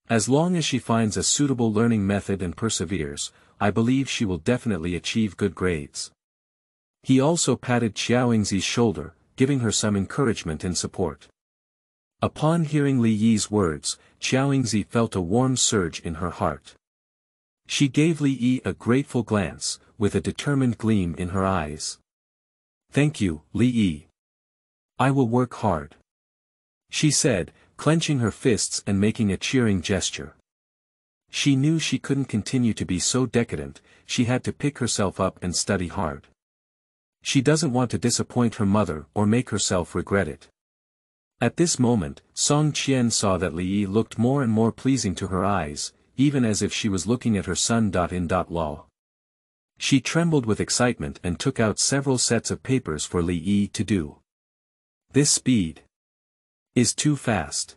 As long as she finds a suitable learning method and perseveres, I believe she will definitely achieve good grades." He also patted Yingzi's shoulder, giving her some encouragement and support. Upon hearing Li Yi's words, Yingzi felt a warm surge in her heart. She gave Li Yi a grateful glance, with a determined gleam in her eyes. "Thank you, Li Yi. I will work hard," she said, clenching her fists and making a cheering gesture. She knew she couldn't continue to be so decadent, she had to pick herself up and study hard. She doesn't want to disappoint her mother or make herself regret it. At this moment, Song Qian saw that Li Yi looked more and more pleasing to her eyes, even as if she was looking at her son.in.law. She trembled with excitement and took out several sets of papers for Li Yi to do. "This speed is too fast."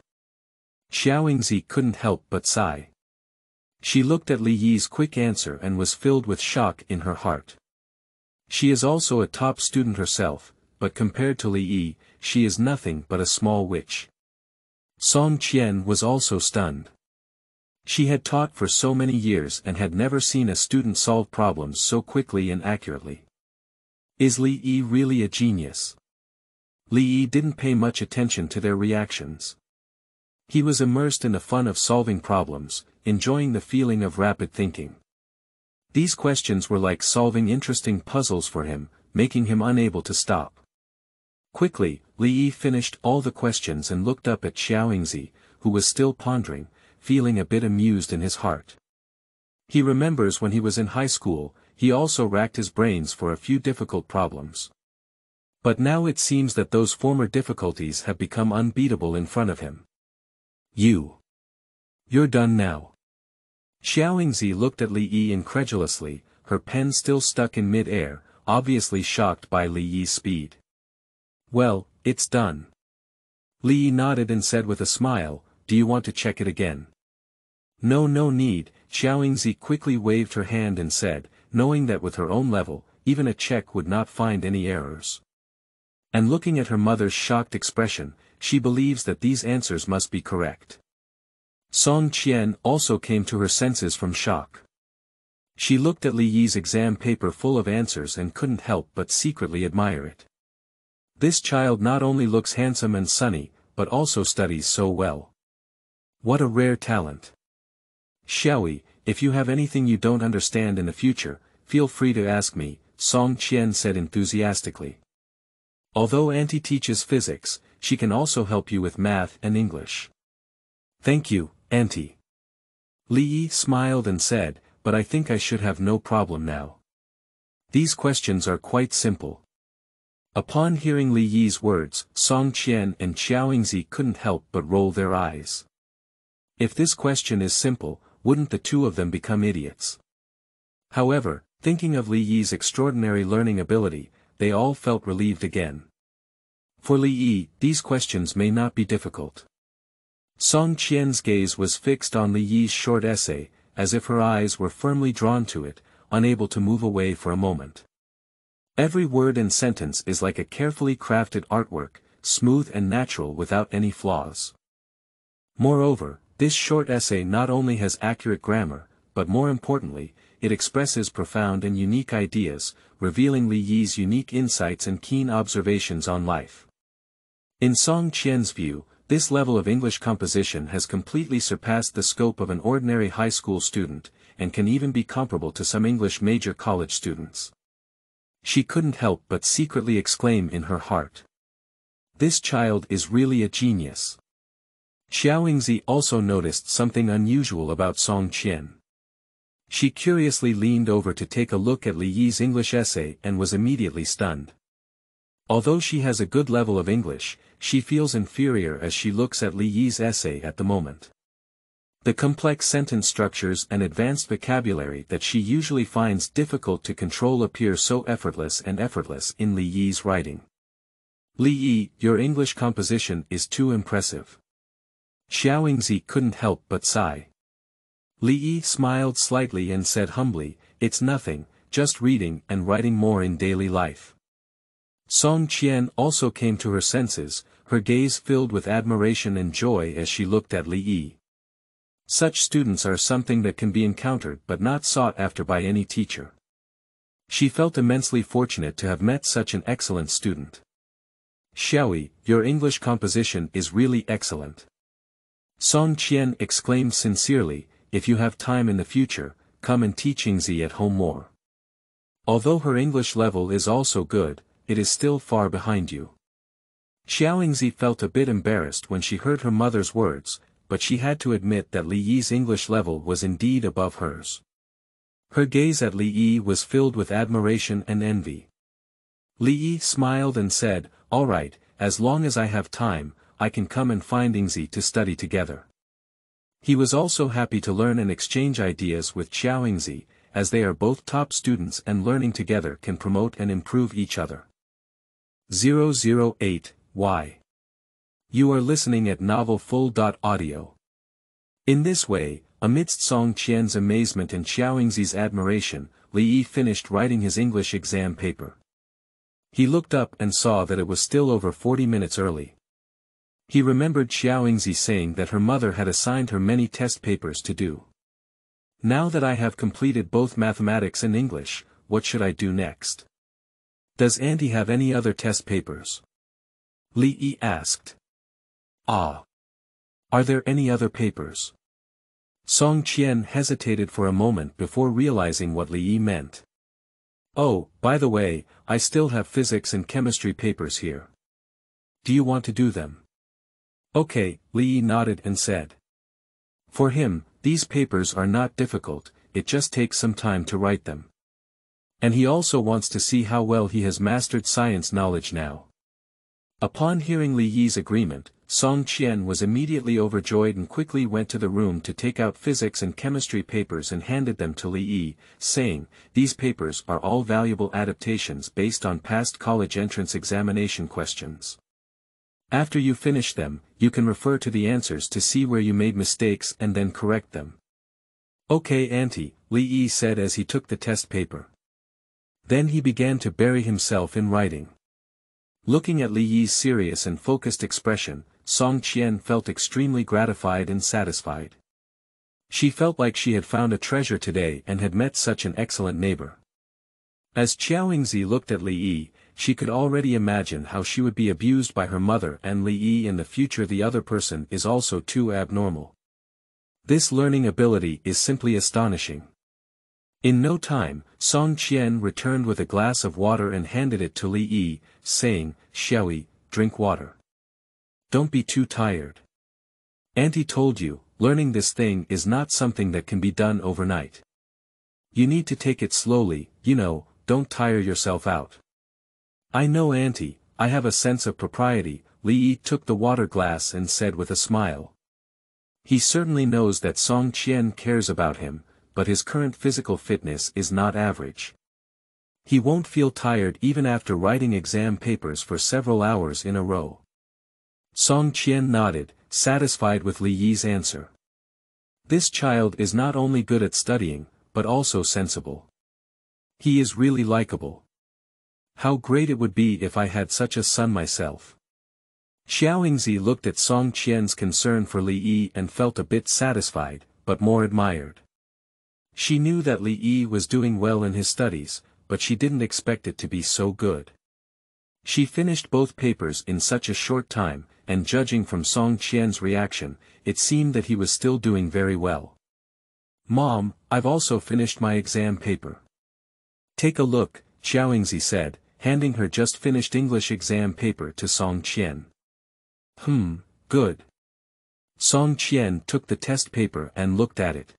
Yingzi couldn't help but sigh. She looked at Li Yi's quick answer and was filled with shock in her heart. She is also a top student herself, but compared to Li Yi, she is nothing but a small witch. Song Qian was also stunned. She had taught for so many years and had never seen a student solve problems so quickly and accurately. Is Li Yi really a genius? Li Yi didn't pay much attention to their reactions. He was immersed in the fun of solving problems, enjoying the feeling of rapid thinking. These questions were like solving interesting puzzles for him, making him unable to stop. Quickly, Li Yi finished all the questions and looked up at Yingzi, who was still pondering, feeling a bit amused in his heart. He remembers when he was in high school, he also racked his brains for a few difficult problems. But now it seems that those former difficulties have become unbeatable in front of him. You're done now." Yingzi looked at Li Yi incredulously, her pen still stuck in mid-air, obviously shocked by Li Yi's speed. "Well, it's done." Li Yi nodded and said with a smile, "Do you want to check it again?" No need," Yingzi quickly waved her hand and said, knowing that with her own level, even a check would not find any errors. And looking at her mother's shocked expression, she believes that these answers must be correct. Song Qian also came to her senses from shock. She looked at Li Yi's exam paper full of answers and couldn't help but secretly admire it. This child not only looks handsome and sunny, but also studies so well. What a rare talent. "Xiaoyi, if you have anything you don't understand in the future, feel free to ask me," Song Qian said enthusiastically. Although Auntie teaches physics, she can also help you with math and English. "Thank you, Auntie." Li Yi smiled and said, "But I think I should have no problem now. These questions are quite simple." Upon hearing Li Yi's words, Song Qian and Yingzi couldn't help but roll their eyes. If this question is simple, wouldn't the two of them become idiots? However, thinking of Li Yi's extraordinary learning ability, they all felt relieved again. For Li Yi, these questions may not be difficult. Song Qian's gaze was fixed on Li Yi's short essay, as if her eyes were firmly drawn to it, unable to move away for a moment. Every word and sentence is like a carefully crafted artwork, smooth and natural without any flaws. Moreover, this short essay not only has accurate grammar, but more importantly, it expresses profound and unique ideas, revealing Li Yi's unique insights and keen observations on life. In Song Qian's view, this level of English composition has completely surpassed the scope of an ordinary high school student, and can even be comparable to some English major college students. She couldn't help but secretly exclaim in her heart. This child is really a genius. Yingzi also noticed something unusual about Song Qian. She curiously leaned over to take a look at Li Yi's English essay and was immediately stunned. Although she has a good level of English, she feels inferior as she looks at Li Yi's essay at the moment. The complex sentence structures and advanced vocabulary that she usually finds difficult to control appear so effortless in Li Yi's writing. Li Yi, your English composition is too impressive. Yingzi couldn't help but sigh. Li Yi smiled slightly and said humbly, it's nothing, just reading and writing more in daily life. Song Qian also came to her senses, her gaze filled with admiration and joy as she looked at Li Yi. Such students are something that can be encountered but not sought after by any teacher. She felt immensely fortunate to have met such an excellent student. Xiaoyi, your English composition is really excellent. Song Qian exclaimed sincerely, if you have time in the future, come and teach Yingzi at home more. Although her English level is also good, it is still far behind you. Yingzi felt a bit embarrassed when she heard her mother's words, but she had to admit that Li Yi's English level was indeed above hers. Her gaze at Li Yi was filled with admiration and envy. Li Yi smiled and said, all right, as long as I have time, I can come and find Yingzi to study together. He was also happy to learn and exchange ideas with Yingzi, as they are both top students and learning together can promote and improve each other. 008, Y. You are listening at novelfull.audio. In this way, amidst Song Qian's amazement and Yingzi's admiration, Li Yi finished writing his English exam paper. He looked up and saw that it was still over 40 minutes early. He remembered Yingzi saying that her mother had assigned her many test papers to do. Now that I have completed both mathematics and English, what should I do next? Does Auntie have any other test papers? Li Yi asked. Ah. Are there any other papers? Song Qian hesitated for a moment before realizing what Li Yi meant. Oh, by the way, I still have physics and chemistry papers here. Do you want to do them? Okay, Li Yi nodded and said. For him, these papers are not difficult, it just takes some time to write them. And he also wants to see how well he has mastered science knowledge now. Upon hearing Li Yi's agreement, Song Qian was immediately overjoyed and quickly went to the room to take out physics and chemistry papers and handed them to Li Yi, saying, these papers are all valuable adaptations based on past college entrance examination questions. After you finish them, you can refer to the answers to see where you made mistakes and then correct them. Okay, Auntie, Li Yi said as he took the test paper. Then he began to bury himself in writing. Looking at Li Yi's serious and focused expression, Song Qian felt extremely gratified and satisfied. She felt like she had found a treasure today and had met such an excellent neighbor. As Yingzi looked at Li Yi, she could already imagine how she would be abused by her mother and Li Yi in the future. The other person is also too abnormal. This learning ability is simply astonishing. In no time, Song Qian returned with a glass of water and handed it to Li Yi, saying, Xiaoyi, drink water. Don't be too tired. Auntie told you, learning this thing is not something that can be done overnight. You need to take it slowly, don't tire yourself out. I know, Auntie, I have a sense of propriety, Li Yi took the water glass and said with a smile. He certainly knows that Song Qian cares about him, but his current physical fitness is not average. He won't feel tired even after writing exam papers for several hours in a row. Song Qian nodded, satisfied with Li Yi's answer. This child is not only good at studying, but also sensible. He is really likable. How great it would be if I had such a son myself. Yingzi looked at Song Qian's concern for Li Yi and felt a bit satisfied, but more admired. She knew that Li Yi was doing well in his studies, but she didn't expect it to be so good. She finished both papers in such a short time, and judging from Song Qian's reaction, it seemed that he was still doing very well. Mom, I've also finished my exam paper. Take a look, Yingzi said, handing her just-finished English exam paper to Song Qian. Good. Song Qian took the test paper and looked at it.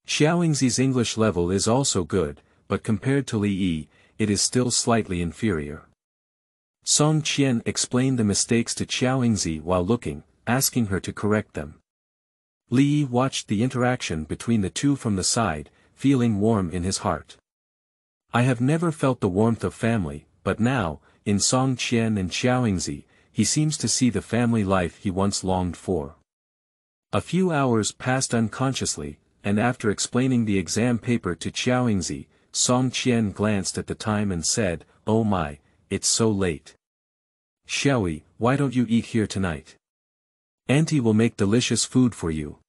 Yingzi's English level is also good, but compared to Li Yi, it is still slightly inferior. Song Qian explained the mistakes to Yingzi while looking, asking her to correct them. Li Yi watched the interaction between the two from the side, feeling warm in his heart. I have never felt the warmth of family, but now, in Song Qian and Yingzi, he seems to see the family life he once longed for. A few hours passed unconsciously, and after explaining the exam paper to Yingzi, Song Qian glanced at the time and said, "Oh my, it's so late. Xiaoyi, why don't you eat here tonight? Auntie will make delicious food for you."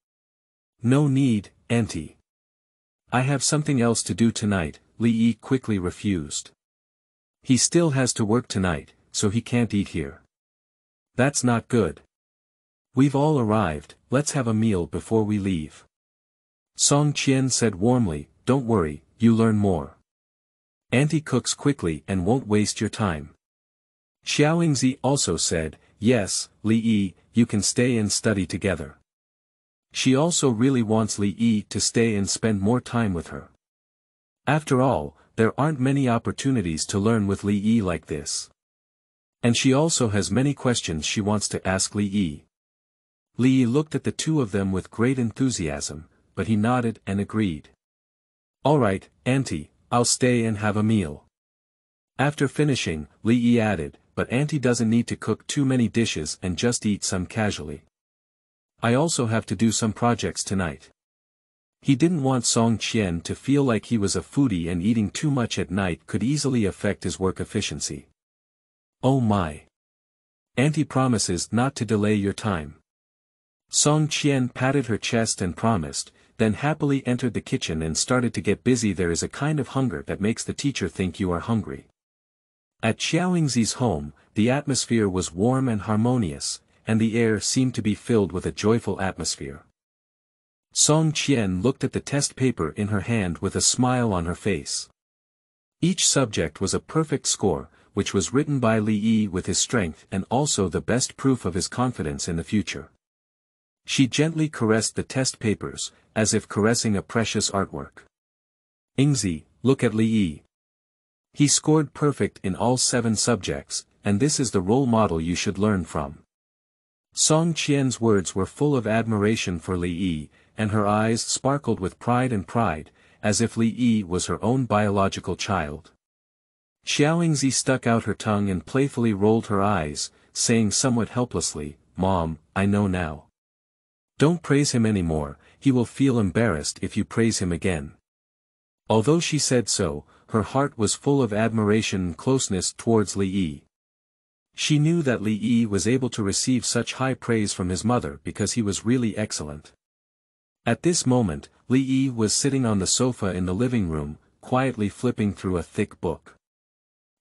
"No need, Auntie. I have something else to do tonight," Li Yi quickly refused. "He still has to work tonight, so he can't eat here." "That's not good. We've all arrived, let's have a meal before we leave." Song Qian said warmly, "Don't worry, you learn more. Auntie cooks quickly and won't waste your time." Yingzi also said, "Yes, Li Yi, you can stay and study together." She also really wants Li Yi to stay and spend more time with her. After all, there aren't many opportunities to learn with Li Yi like this. And she also has many questions she wants to ask Li Yi. Li Yi looked at the two of them with great enthusiasm, but he nodded and agreed. "All right, Auntie, I'll stay and have a meal." After finishing, Li Yi added, "But Auntie doesn't need to cook too many dishes and just eat some casually. I also have to do some projects tonight." He didn't want Song Qian to feel like he was a foodie and eating too much at night could easily affect his work efficiency. "Oh my. Auntie promises not to delay your time." Song Qian patted her chest and promised, then happily entered the kitchen and started to get busy. There is a kind of hunger that makes the teacher think you are hungry. At Yingzi's home, the atmosphere was warm and harmonious, and the air seemed to be filled with a joyful atmosphere. Song Qian looked at the test paper in her hand with a smile on her face. Each subject was a perfect score, which was written by Li Yi with his strength and also the best proof of his confidence in the future. She gently caressed the test papers, as if caressing a precious artwork. "Yingzi, look at Li Yi. He scored perfect in all 7 subjects, and this is the role model you should learn from." Song Qian's words were full of admiration for Li Yi, and her eyes sparkled with pride, as if Li Yi was her own biological child. Yingzi stuck out her tongue and playfully rolled her eyes, saying somewhat helplessly, "Mom, I know now. Don't praise him anymore, he will feel embarrassed if you praise him again." Although she said so, her heart was full of admiration and closeness towards Li Yi. She knew that Li Yi was able to receive such high praise from his mother because he was really excellent. At this moment, Li Yi was sitting on the sofa in the living room, quietly flipping through a thick book.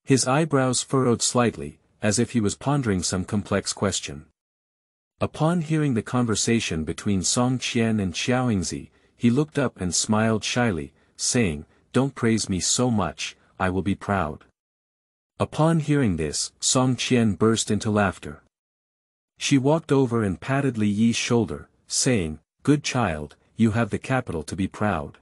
His eyebrows furrowed slightly, as if he was pondering some complex question. Upon hearing the conversation between Song Qian and Yingzi, he looked up and smiled shyly, saying, "Don't praise me so much, I will be proud." Upon hearing this, Song Qian burst into laughter. She walked over and patted Li Yi's shoulder, saying, "Good child, you have the capital to be proud.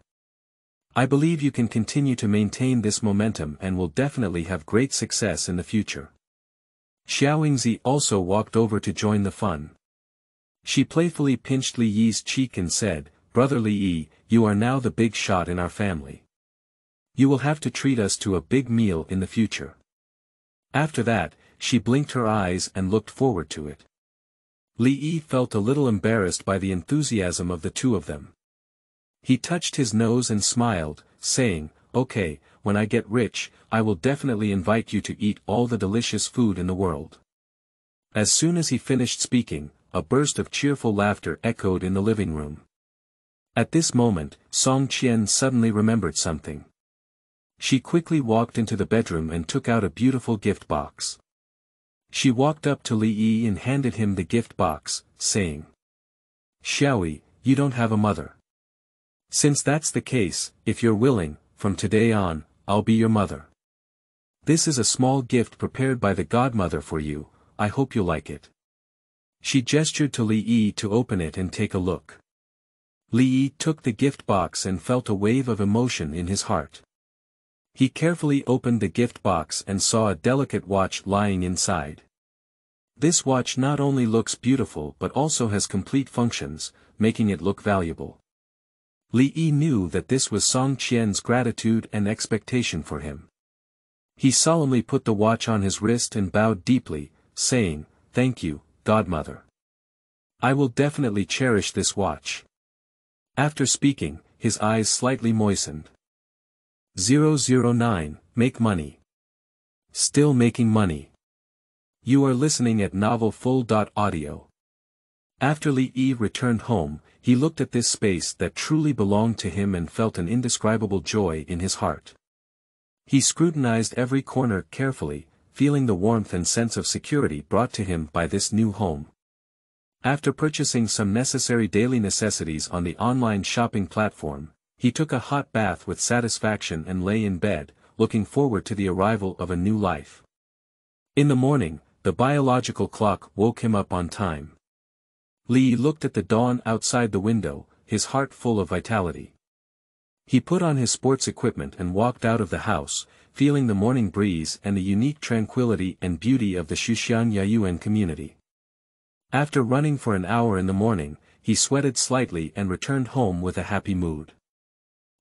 I believe you can continue to maintain this momentum and will definitely have great success in the future." Yingzi also walked over to join the fun. She playfully pinched Li Yi's cheek and said, "Brother Li Yi, you are now the big shot in our family. You will have to treat us to a big meal in the future." After that, she blinked her eyes and looked forward to it. Li Yi felt a little embarrassed by the enthusiasm of the two of them. He touched his nose and smiled, saying, "Okay, when I get rich, I will definitely invite you to eat all the delicious food in the world." As soon as he finished speaking, a burst of cheerful laughter echoed in the living room. At this moment, Song Qian suddenly remembered something. She quickly walked into the bedroom and took out a beautiful gift box. She walked up to Li Yi and handed him the gift box, saying, "Xiaoyi, you don't have a mother. Since that's the case, if you're willing, from today on, I'll be your mother. This is a small gift prepared by the godmother for you, I hope you'll like it. She gestured to Li Yi to open it and take a look. Li Yi took the gift box and felt a wave of emotion in his heart. He carefully opened the gift box and saw a delicate watch lying inside. This watch not only looks beautiful but also has complete functions, making it look valuable. Li Yi knew that this was Song Qian's gratitude and expectation for him. He solemnly put the watch on his wrist and bowed deeply, saying, "Thank you, godmother. I will definitely cherish this watch." After speaking, his eyes slightly moistened. 009, Make money. Still making money. You are listening at novelfull.audio. After Li Yi returned home, he looked at this space that truly belonged to him and felt an indescribable joy in his heart. He scrutinized every corner carefully, feeling the warmth and sense of security brought to him by this new home. After purchasing some necessary daily necessities on the online shopping platform, he took a hot bath with satisfaction and lay in bed, looking forward to the arrival of a new life. In the morning, the biological clock woke him up on time. Li looked at the dawn outside the window, his heart full of vitality. He put on his sports equipment and walked out of the house, feeling the morning breeze and the unique tranquility and beauty of the Xuxian Yayuan community. After running for an hour in the morning, he sweated slightly and returned home with a happy mood.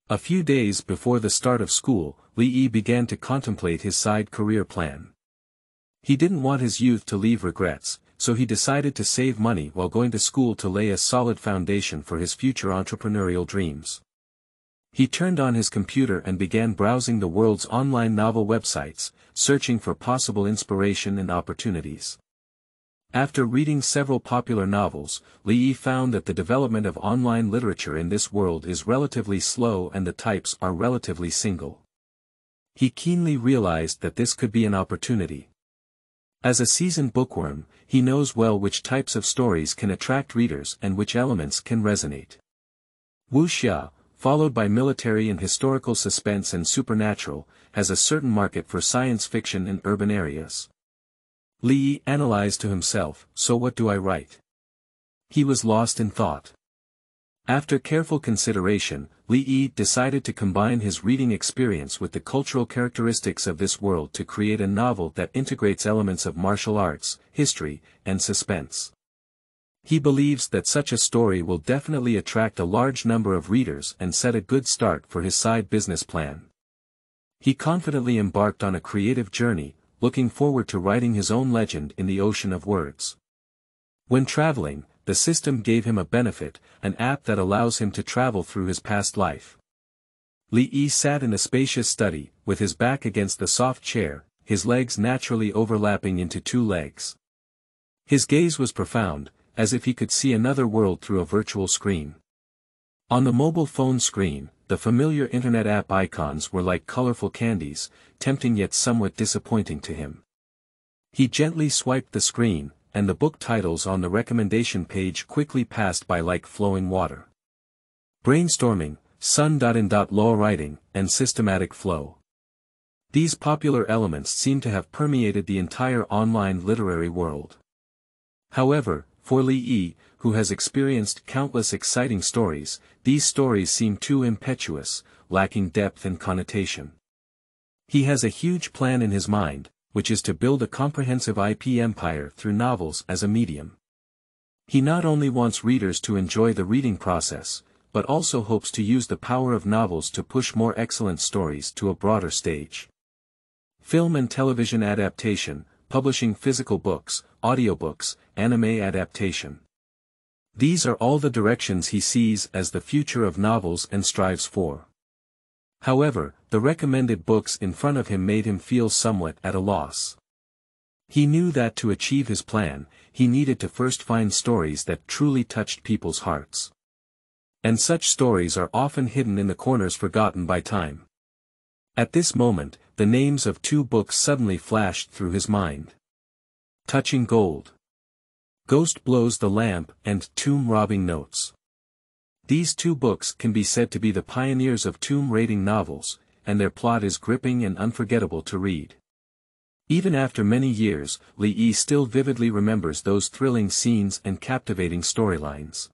A few days before the start of school, Li Yi began to contemplate his side career plan. He didn't want his youth to leave regrets, so he decided to save money while going to school to lay a solid foundation for his future entrepreneurial dreams. He turned on his computer and began browsing the world's online novel websites, searching for possible inspiration and opportunities. After reading several popular novels, Li Yi found that the development of online literature in this world is relatively slow and the types are relatively single. He keenly realized that this could be an opportunity. As a seasoned bookworm, he knows well which types of stories can attract readers and which elements can resonate. Wuxia, followed by military and historical suspense and supernatural, has a certain market for science fiction in urban areas. Li Yi analyzed to himself, so what do I write? He was lost in thought. After careful consideration, Li Yi decided to combine his reading experience with the cultural characteristics of this world to create a novel that integrates elements of martial arts, history, and suspense. He believes that such a story will definitely attract a large number of readers and set a good start for his side business plan. He confidently embarked on a creative journey, looking forward to writing his own legend in the ocean of words. When traveling, the system gave him a benefit, an app that allows him to travel through his past life. Li Yi sat in a spacious study, with his back against the soft chair, his legs naturally overlapping into two legs. His gaze was profound, as if he could see another world through a virtual screen. On the mobile phone screen, the familiar internet app icons were like colorful candies, tempting yet somewhat disappointing to him. He gently swiped the screen, and the book titles on the recommendation page quickly passed by like flowing water. Brainstorming, Sun.in.law writing, and systematic flow. These popular elements seem to have permeated the entire online literary world. However, for Li Yi, who has experienced countless exciting stories, these stories seem too impetuous, lacking depth and connotation. He has a huge plan in his mind, which is to build a comprehensive IP empire through novels as a medium. He not only wants readers to enjoy the reading process, but also hopes to use the power of novels to push more excellent stories to a broader stage. Film and television adaptation, publishing physical books, audiobooks, anime adaptation. These are all the directions he sees as the future of novels and strives for. However, the recommended books in front of him made him feel somewhat at a loss. He knew that to achieve his plan, he needed to first find stories that truly touched people's hearts. And such stories are often hidden in the corners forgotten by time. At this moment, the names of two books suddenly flashed through his mind. Touching Gold. Ghost Blows the Lamp and Tomb Robbing Notes. These two books can be said to be the pioneers of tomb-raiding novels, and their plot is gripping and unforgettable to read. Even after many years, Li Yi still vividly remembers those thrilling scenes and captivating storylines.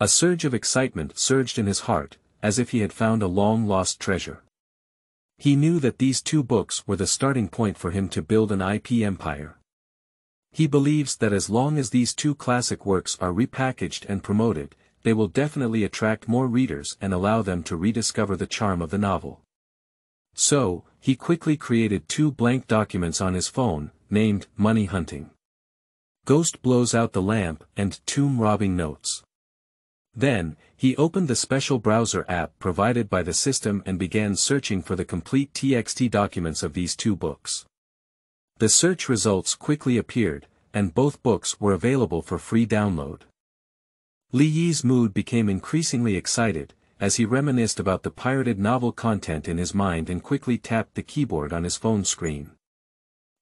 A surge of excitement surged in his heart, as if he had found a long-lost treasure. He knew that these two books were the starting point for him to build an IP empire. He believes that as long as these two classic works are repackaged and promoted, they will definitely attract more readers and allow them to rediscover the charm of the novel. So, he quickly created two blank documents on his phone, named Money Hunting. Ghost Blows Out the Lamp and Tomb Robbing Notes. Then, he opened the special browser app provided by the system and began searching for the complete TXT documents of these two books. The search results quickly appeared, and both books were available for free download. Li Yi's mood became increasingly excited, as he reminisced about the pirated novel content in his mind and quickly tapped the keyboard on his phone screen.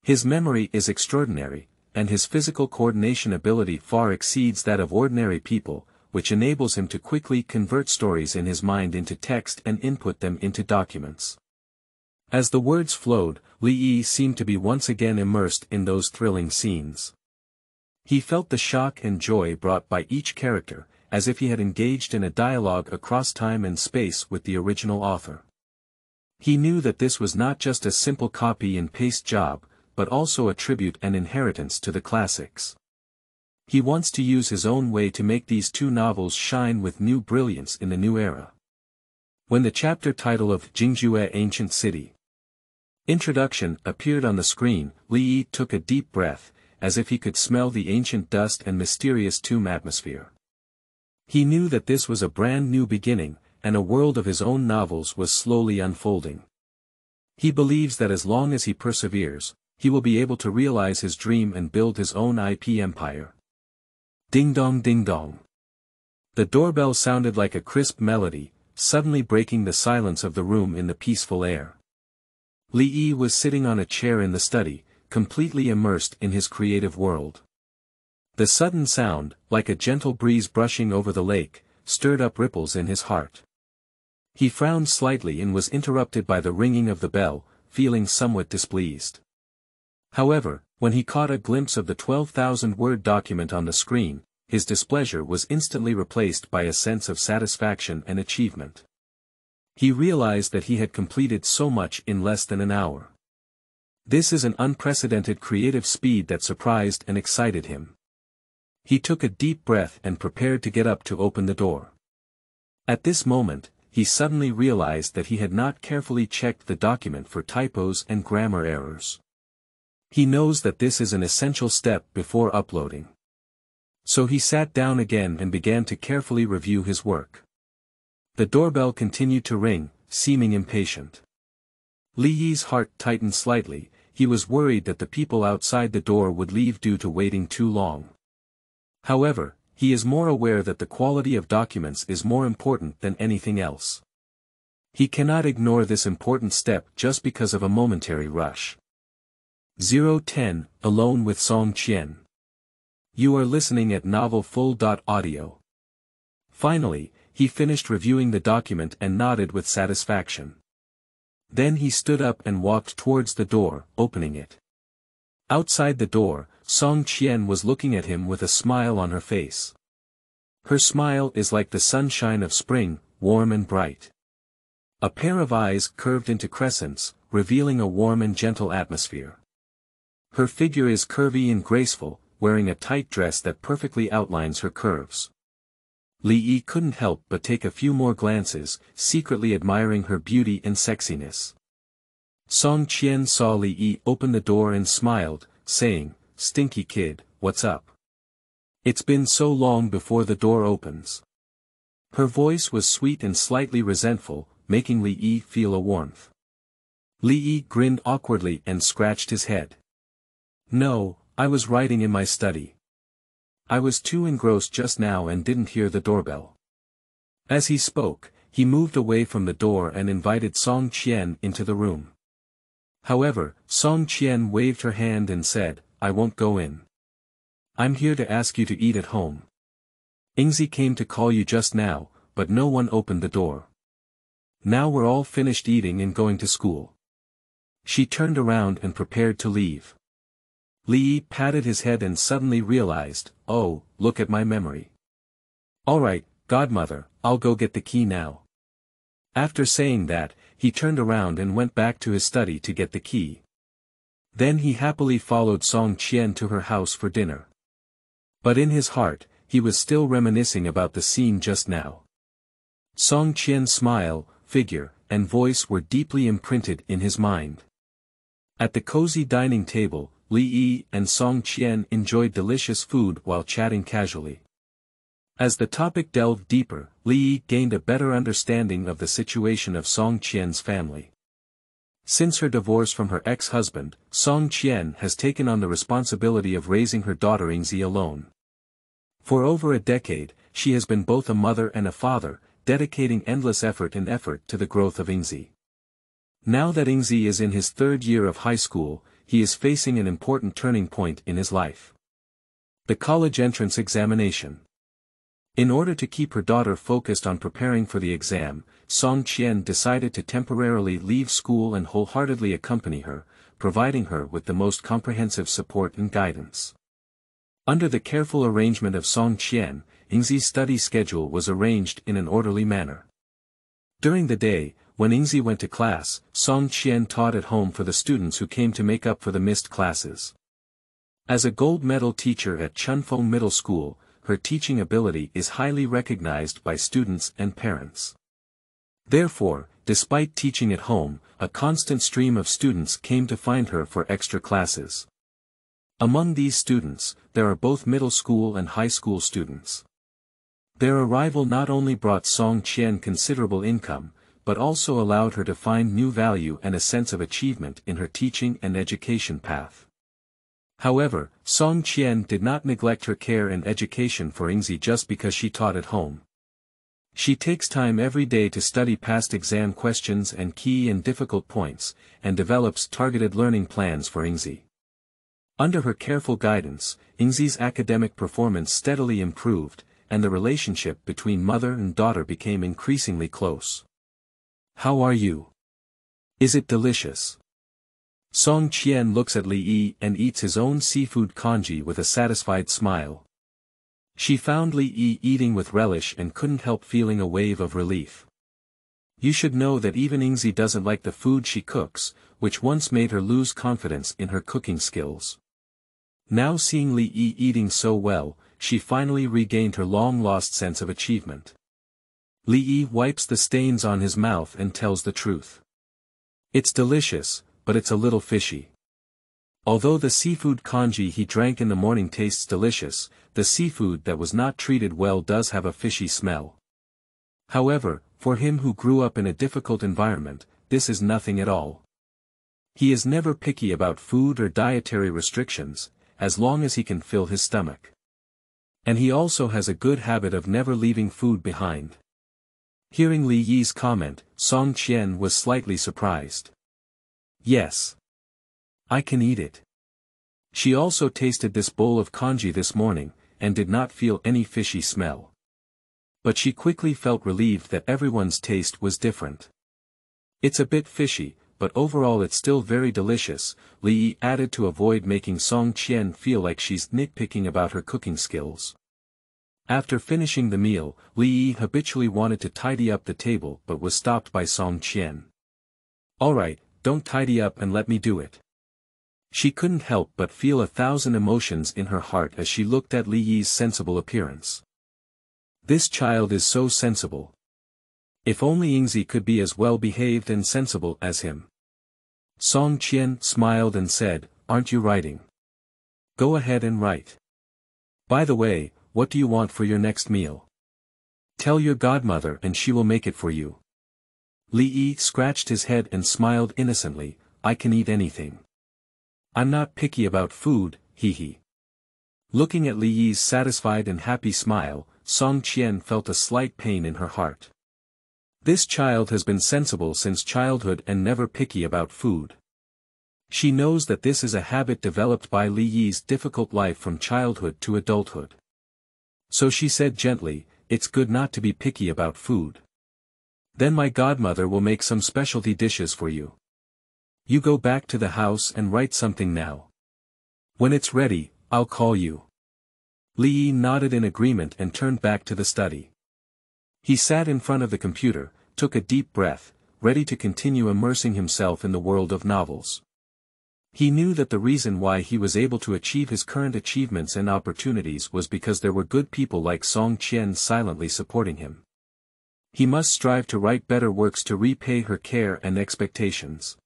His memory is extraordinary, and his physical coordination ability far exceeds that of ordinary people, which enables him to quickly convert stories in his mind into text and input them into documents. As the words flowed, Li Yi seemed to be once again immersed in those thrilling scenes. He felt the shock and joy brought by each character, as if he had engaged in a dialogue across time and space with the original author. He knew that this was not just a simple copy and paste job, but also a tribute and inheritance to the classics. He wants to use his own way to make these two novels shine with new brilliance in the new era. When the chapter title of Jingzhue Ancient City Introduction appeared on the screen, Li Yi took a deep breath, as if he could smell the ancient dust and mysterious tomb atmosphere. He knew that this was a brand new beginning, and a world of his own novels was slowly unfolding. He believes that as long as he perseveres, he will be able to realize his dream and build his own IP empire. Ding dong ding dong. The doorbell sounded like a crisp melody, suddenly breaking the silence of the room in the peaceful air. Li Yi was sitting on a chair in the study, completely immersed in his creative world. The sudden sound, like a gentle breeze brushing over the lake, stirred up ripples in his heart. He frowned slightly and was interrupted by the ringing of the bell, feeling somewhat displeased. However, when he caught a glimpse of the 12,000-word document on the screen, his displeasure was instantly replaced by a sense of satisfaction and achievement. He realized that he had completed so much in less than an hour. This is an unprecedented creative speed that surprised and excited him. He took a deep breath and prepared to get up to open the door. At this moment, he suddenly realized that he had not carefully checked the document for typos and grammar errors. He knows that this is an essential step before uploading. So he sat down again and began to carefully review his work. The doorbell continued to ring, seeming impatient. Li Yi's heart tightened slightly. He was worried that the people outside the door would leave due to waiting too long. However, he is more aware that the quality of documents is more important than anything else. He cannot ignore this important step just because of a momentary rush. 010, Alone with Song Qian. You are listening at novelfull.audio. Finally, he finished reviewing the document and nodded with satisfaction. Then he stood up and walked towards the door, opening it. Outside the door, Song Qian was looking at him with a smile on her face. Her smile is like the sunshine of spring, warm and bright. A pair of eyes curved into crescents, revealing a warm and gentle atmosphere. Her figure is curvy and graceful, wearing a tight dress that perfectly outlines her curves. Li Yi couldn't help but take a few more glances, secretly admiring her beauty and sexiness. Song Qian saw Li Yi open the door and smiled, saying, "Stinky kid, what's up? It's been so long before the door opens." Her voice was sweet and slightly resentful, making Li Yi feel a warmth. Li Yi grinned awkwardly and scratched his head. "No, I was writing in my study. I was too engrossed just now and didn't hear the doorbell." As he spoke, he moved away from the door and invited Song Qian into the room. However, Song Qian waved her hand and said, "I won't go in. I'm here to ask you to eat at home. Yingzi came to call you just now, but no one opened the door. Now we're all finished eating and going to school. She turned around and prepared to leave. Li Yi patted his head and suddenly realized, oh, look at my memory. Alright, godmother, I'll go get the key now. After saying that, he turned around and went back to his study to get the key. Then he happily followed Song Qian to her house for dinner. But in his heart, he was still reminiscing about the scene just now. Song Qian's smile, figure, and voice were deeply imprinted in his mind. At the cozy dining table, Li Yi and Song Qian enjoyed delicious food while chatting casually. As the topic delved deeper, Li Yi gained a better understanding of the situation of Song Qian's family. Since her divorce from her ex-husband, Song Qian has taken on the responsibility of raising her daughter Yingzi alone. For over a decade, she has been both a mother and a father, dedicating endless effort to the growth of Yingzi. Now that Yingzi is in his third year of high school, he is facing an important turning point in his life. The college entrance examination. In order to keep her daughter focused on preparing for the exam, Song Qian decided to temporarily leave school and wholeheartedly accompany her, providing her with the most comprehensive support and guidance. Under the careful arrangement of Song Qian, Yingzi's study schedule was arranged in an orderly manner. During the day, when Yingzi went to class, Song Qian taught at home for the students who came to make up for the missed classes. As a gold medal teacher at Chunfeng Middle School, her teaching ability is highly recognized by students and parents. Therefore, despite teaching at home, a constant stream of students came to find her for extra classes. Among these students, there are both middle school and high school students. Their arrival not only brought Song Qian considerable income, but also allowed her to find new value and a sense of achievement in her teaching and education path. However, Song Qian did not neglect her care and education for Yingzi just because she taught at home. She takes time every day to study past exam questions and key and difficult points, and develops targeted learning plans for Yingzi. Under her careful guidance, Yingzi's academic performance steadily improved, and the relationship between mother and daughter became increasingly close. How are you? Is it delicious? Song Qian looks at Li Yi and eats his own seafood congee with a satisfied smile. She found Li Yi eating with relish and couldn't help feeling a wave of relief. You should know that even Yingzi doesn't like the food she cooks, which once made her lose confidence in her cooking skills. Now seeing Li Yi eating so well, she finally regained her long-lost sense of achievement. Li Yi wipes the stains on his mouth and tells the truth. It's delicious, but it's a little fishy. Although the seafood congee he drank in the morning tastes delicious, the seafood that was not treated well does have a fishy smell. However, for him who grew up in a difficult environment, this is nothing at all. He is never picky about food or dietary restrictions, as long as he can fill his stomach. And he also has a good habit of never leaving food behind. Hearing Li Yi's comment, Song Qian was slightly surprised. Yes. I can eat it. She also tasted this bowl of congee this morning, and did not feel any fishy smell. But she quickly felt relieved that everyone's taste was different. It's a bit fishy, but overall it's still very delicious, Li Yi added to avoid making Song Qian feel like she's nitpicking about her cooking skills. After finishing the meal, Li Yi habitually wanted to tidy up the table but was stopped by Song Qian. Alright, don't tidy up and let me do it. She couldn't help but feel 1,000 emotions in her heart as she looked at Li Yi's sensible appearance. This child is so sensible. If only Yingzi could be as well behaved and sensible as him. Song Qian smiled and said, aren't you writing? Go ahead and write. By the way, what do you want for your next meal? Tell your godmother and she will make it for you. Li Yi scratched his head and smiled innocently, I can eat anything. I'm not picky about food, hee hee. Looking at Li Yi's satisfied and happy smile, Song Qian felt a slight pain in her heart. This child has been sensible since childhood and never picky about food. She knows that this is a habit developed by Li Yi's difficult life from childhood to adulthood. So she said gently, it's good not to be picky about food. Then my godmother will make some specialty dishes for you. You go back to the house and write something now. When it's ready, I'll call you." Li Yi nodded in agreement and turned back to the study. He sat in front of the computer, took a deep breath, ready to continue immersing himself in the world of novels. He knew that the reason why he was able to achieve his current achievements and opportunities was because there were good people like Song Qian silently supporting him. He must strive to write better works to repay her care and expectations.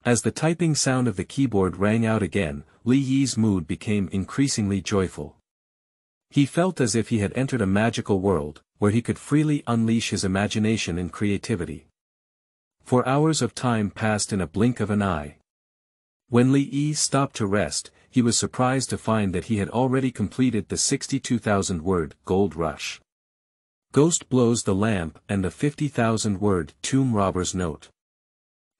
As the typing sound of the keyboard rang out again, Li Yi's mood became increasingly joyful. He felt as if he had entered a magical world, where he could freely unleash his imagination and creativity. 4 hours of time passed in a blink of an eye. When Li Yi stopped to rest, he was surprised to find that he had already completed the 62,000-word Gold Rush. Ghost Blows the Lamp and the 50,000-word Tomb Robber's Note.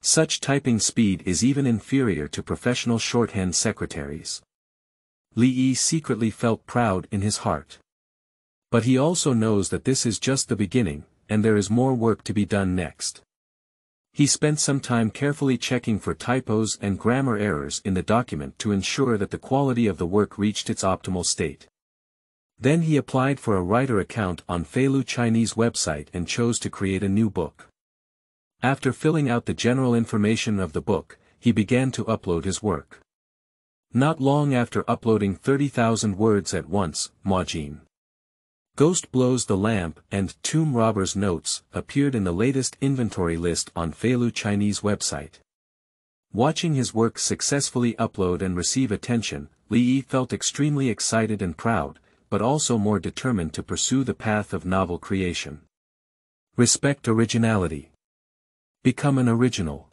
Such typing speed is even inferior to professional shorthand secretaries. Li Yi secretly felt proud in his heart. But he also knows that this is just the beginning, and there is more work to be done next. He spent some time carefully checking for typos and grammar errors in the document to ensure that the quality of the work reached its optimal state. Then he applied for a writer account on Feilu Chinese website and chose to create a new book. After filling out the general information of the book, he began to upload his work. Not long after uploading 30,000 words at once, Majin. Ghost Blows the Lamp and Tomb Robber's Notes appeared in the latest inventory list on Feilu Chinese website. Watching his work successfully upload and receive attention, Li Yi felt extremely excited and proud, but also more determined to pursue the path of novel creation. Respect originality. Become an original.